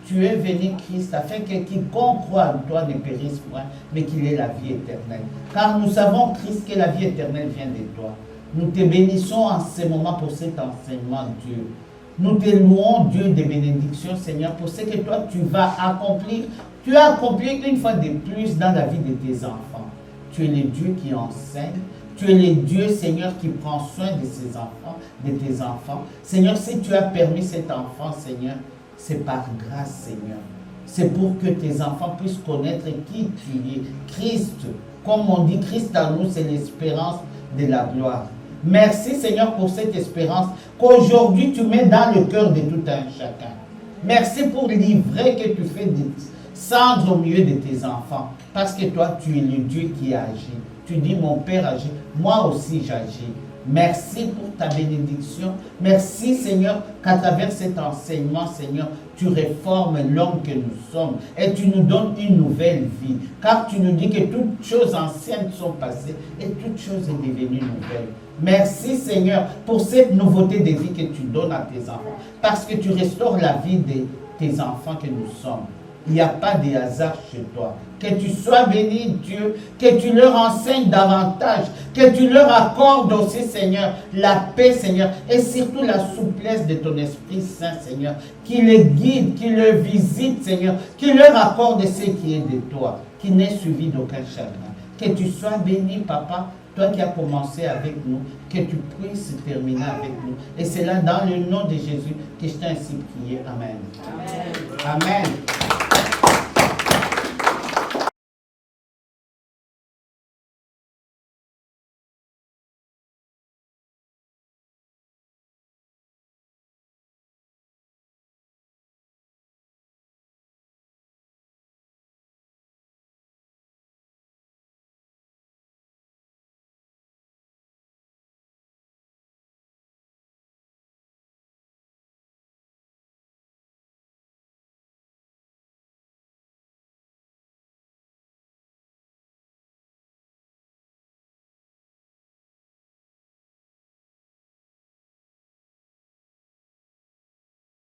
Tu es venu, Christ, afin que quiconque croit en toi ne périsse point, mais qu'il ait la vie éternelle. Car nous savons, Christ, que la vie éternelle vient de toi. Nous te bénissons en ce moment pour cet enseignement, Dieu. Nous te louons, Dieu, des bénédictions, Seigneur, pour ce que toi, tu vas accomplir. Tu as accompli une fois de plus dans la vie de tes enfants. Tu es le Dieu qui enseigne. Tu es le Dieu, Seigneur, qui prend soin de ses enfants, de tes enfants. Seigneur, si tu as permis cet enfant, Seigneur, c'est par grâce, Seigneur. C'est pour que tes enfants puissent connaître qui tu es. Christ, comme on dit, Christ en nous, c'est l'espérance de la gloire. Merci, Seigneur, pour cette espérance qu'aujourd'hui tu mets dans le cœur de tout un chacun. Merci pour l'ivraie que tu fais descendre au milieu de tes enfants. Parce que toi, tu es le Dieu qui agit. Tu dis, mon Père agit, moi aussi j'agis. Merci pour ta bénédiction. Merci, Seigneur, qu'à travers cet enseignement, Seigneur, tu réformes l'homme que nous sommes et tu nous donnes une nouvelle vie. Car tu nous dis que toutes choses anciennes sont passées et toutes choses sont devenues nouvelles. Merci, Seigneur, pour cette nouveauté de vie que tu donnes à tes enfants. Parce que tu restaures la vie de tes enfants que nous sommes. Il n'y a pas de hasard chez toi. Que tu sois béni, Dieu, que tu leur enseignes davantage, que tu leur accordes aussi, Seigneur, la paix, Seigneur, et surtout la souplesse de ton Esprit Saint, Seigneur, qui les guide, qui les visite, Seigneur, qui leur accorde ce qui est de toi, qui n'est suivi d'aucun chagrin. Que tu sois béni, Papa, toi qui as commencé avec nous, que tu puisses terminer avec nous. Et c'est là, dans le nom de Jésus, que je t'ai ainsi prié. Amen. Amen. Amen.